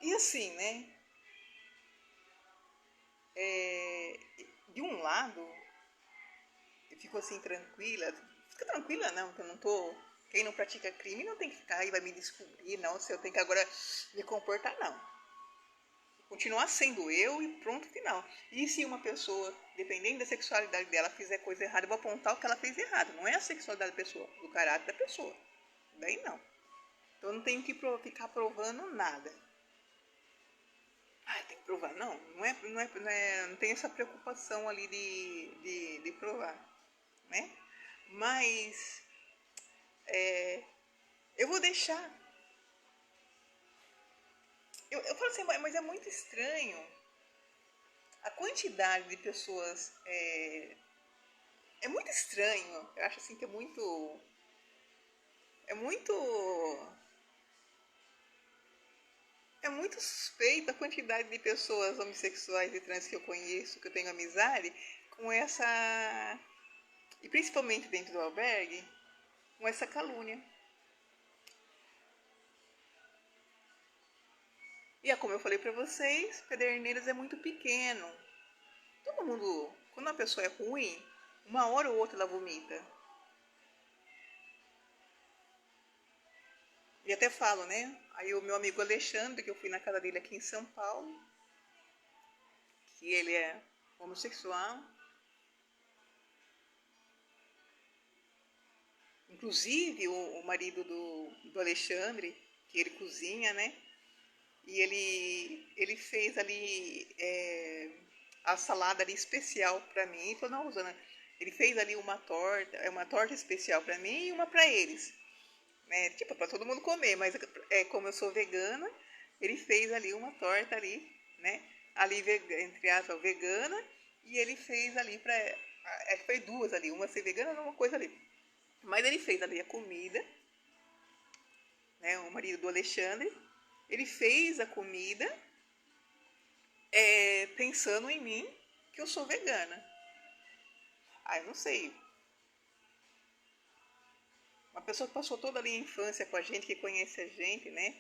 e assim, né, de um lado, eu fico assim tranquila, fica tranquila não, que eu não tô Quem não pratica crime não tem que ficar aí, vai me descobrir, não, se eu tenho que agora me comportar, não. Continuar sendo eu e pronto, final. E se uma pessoa, dependendo da sexualidade dela, fizer coisa errada, eu vou apontar o que ela fez errado. Não é a sexualidade da pessoa, do caráter da pessoa. Daí não. Então eu não tenho que ficar provando nada. Ah, tem que provar. Não tem essa preocupação ali de provar, né? Mas eu vou deixar. Eu falo assim, mas é muito estranho a quantidade de pessoas. É muito estranho. Eu acho assim que é muito. É muito. É muito suspeita a quantidade de pessoas homossexuais e trans que eu conheço, que eu tenho amizade, com essa. E principalmente dentro do albergue, com essa calúnia. E é como eu falei pra vocês, Pederneiras é muito pequeno. Todo mundo, quando uma pessoa é ruim, uma hora ou outra ela vomita. E até falo, né? Aí o meu amigo Alexandre, que eu fui na casa dele aqui em São Paulo, que ele é homossexual. Inclusive o marido do Alexandre, que ele cozinha, né? E ele fez ali a salada ali especial para mim. E falou, não, Rosana, ele fez ali uma torta especial para mim e uma para eles. Né? Tipo, para todo mundo comer, mas como eu sou vegana, ele fez ali uma torta ali, né? Ali, entre aspas, vegana, e ele fez ali para. Foi duas ali, uma ser vegana e uma coisa ali. Mas ele fez ali a comida, né? O marido do Alexandre, ele fez a comida pensando em mim, que eu sou vegana. Ah, eu não sei. Uma pessoa que passou toda ali a infância com a gente, que conhece a gente, né?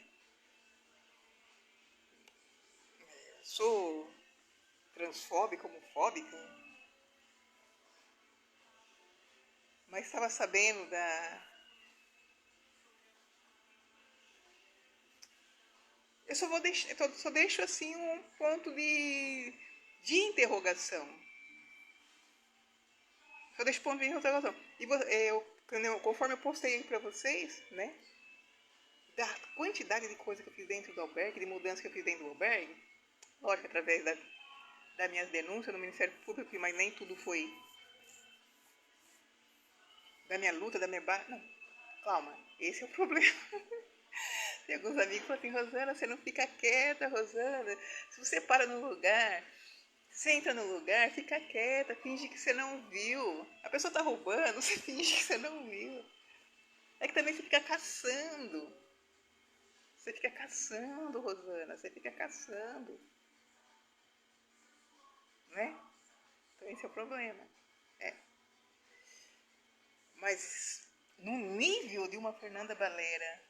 Sou transfóbica, homofóbica, mas estava sabendo da. Eu só deixo assim um ponto de interrogação. Só deixo ponto de interrogação. E conforme eu postei para vocês, né? Da quantidade de coisa que eu fiz dentro do albergue, de mudança que eu fiz dentro do albergue, lógico, através das minhas denúncias no Ministério Público, mas nem tudo foi da minha luta, da minha barra. Não, calma, esse é o problema. Tem alguns amigos que falam assim, Rosana, você não fica quieta, Rosana. Se você para no lugar, você entra no lugar, fica quieta, finge que você não viu. A pessoa tá roubando, você finge que você não viu. É que também você fica caçando. Você fica caçando, Rosana, você fica caçando. Né? Então esse é o problema. É. Mas no nível de uma Fernanda Balera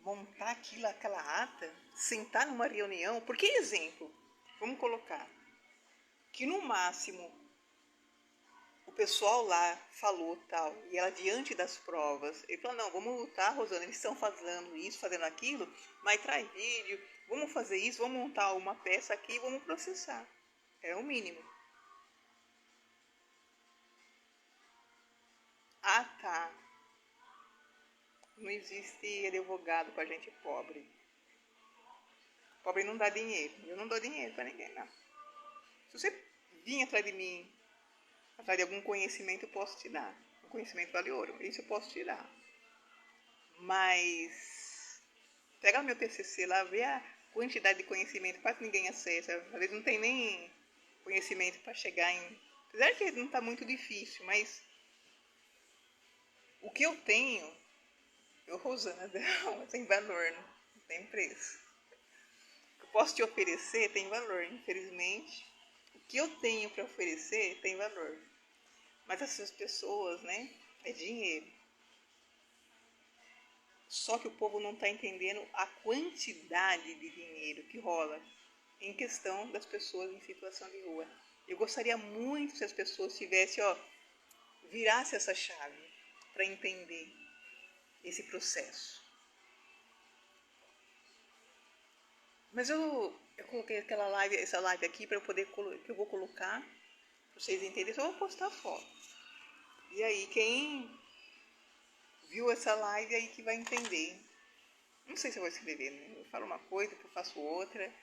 montar aquela ata, sentar numa reunião, porque exemplo, vamos colocar, que no máximo o pessoal lá falou tal, e ela diante das provas, ele falou, não, vamos lutar, Rosana, eles estão fazendo isso, fazendo aquilo, mas traz vídeo, vamos fazer isso, vamos montar uma peça aqui, vamos processar. É o mínimo. Ah, tá. Não existe advogado para gente pobre. Pobre não dá dinheiro. Eu não dou dinheiro para ninguém, não. Se você vir atrás de mim, atrás de algum conhecimento, eu posso te dar. Um conhecimento vale ouro. Isso eu posso te dar. Mas pega o meu TCC lá, vê a quantidade de conhecimento, quase ninguém acessa. Às vezes não tem nem conhecimento para chegar em. Apesar que não está muito difícil, mas o que eu tenho, eu, Rosana, não tem valor, não tem preço. O que eu posso te oferecer tem valor, infelizmente. O que eu tenho para oferecer tem valor. Mas essas pessoas, né, é dinheiro. Só que o povo não está entendendo a quantidade de dinheiro que rola em questão das pessoas em situação de rua. Eu gostaria muito se as pessoas tivessem, virasse essa chave para entender. esse processo. Mas eu coloquei essa live aqui para eu poder, que eu vou colocar, para vocês entenderem, só vou postar foto. E aí, quem viu essa live aí que vai entender. Não sei se eu vou escrever, né? Eu falo uma coisa, depois eu faço outra.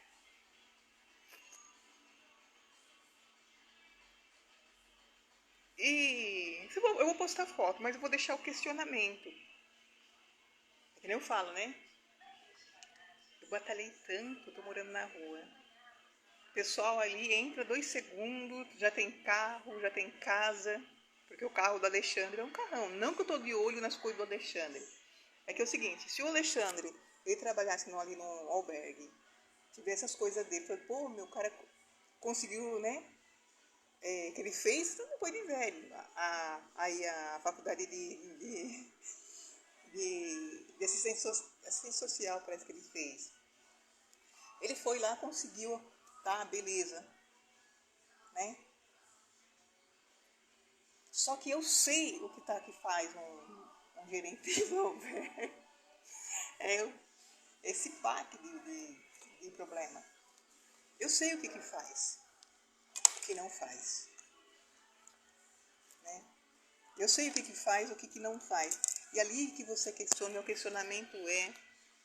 E eu vou postar foto, mas eu vou deixar o questionamento. É que nem eu falo, né? Eu batalhei tanto, tô morando na rua. O pessoal ali entra 2 segundos, já tem carro, já tem casa. Porque o carro do Alexandre é um carrão. Não que eu tô de olho nas coisas do Alexandre. É que é o seguinte, se o Alexandre ele trabalhasse ali no albergue, tivesse as coisas dele, falei, pô, meu cara conseguiu, né? Que ele fez depois de velho. Aí a faculdade de assistência social, parece que ele fez. Ele foi lá, conseguiu, tá, beleza, né? Só que eu sei o que faz um gerente de albergue. É esse pack de problema. Eu sei o que faz, o que não faz, né? Eu sei o que faz, o que não faz. E ali que você questiona, meu questionamento é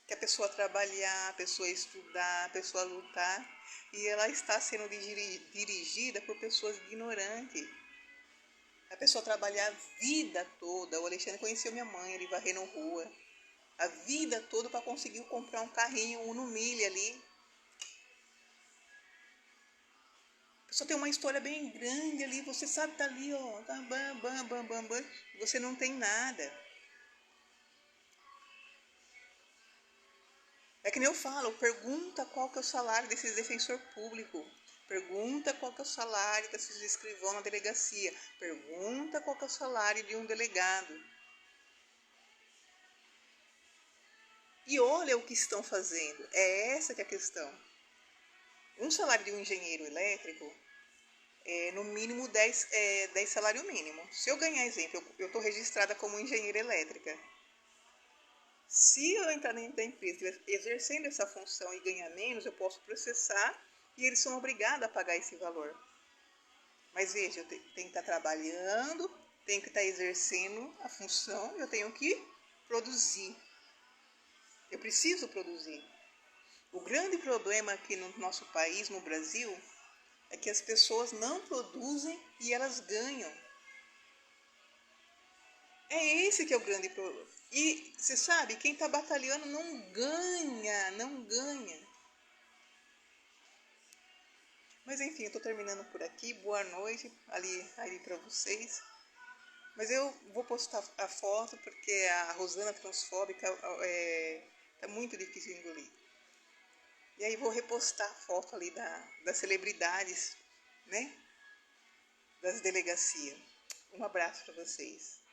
que a pessoa trabalhar, a pessoa estudar, a pessoa lutar, e ela está sendo dirigida por pessoas ignorantes. A pessoa trabalhar a vida toda. O Alexandre conheceu minha mãe, ele varrendo rua. A vida toda para conseguir comprar um carrinho, um Uno Mille ali. A pessoa tem uma história bem grande ali, você sabe que tá ali, ó, tá bam, bam, bam, bam, bam, você não tem nada. É que nem eu falo, pergunta qual que é o salário desse defensor público. Pergunta qual que é o salário desses escrivão na delegacia. Pergunta qual que é o salário de um delegado. E olha o que estão fazendo. É essa que é a questão. Um salário de um engenheiro elétrico é no mínimo 10 salário mínimo. Se eu ganhar, exemplo, eu estou registrada como engenheira elétrica. Se eu entrar dentro da empresa exercendo essa função e ganhar menos, eu posso processar e eles são obrigados a pagar esse valor. Mas veja, eu tenho que estar trabalhando, tenho que estar exercendo a função, eu tenho que produzir. Eu preciso produzir. O grande problema aqui no nosso país, no Brasil, é que as pessoas não produzem e elas ganham. É esse que é o grande problema. E você sabe, quem está batalhando não ganha, não ganha. Mas enfim, eu estou terminando por aqui. Boa noite ali para vocês. Mas eu vou postar a foto porque a Rosana transfóbica tá muito difícil de engolir. E aí vou repostar a foto ali das celebridades, né? Das delegacias. Um abraço para vocês.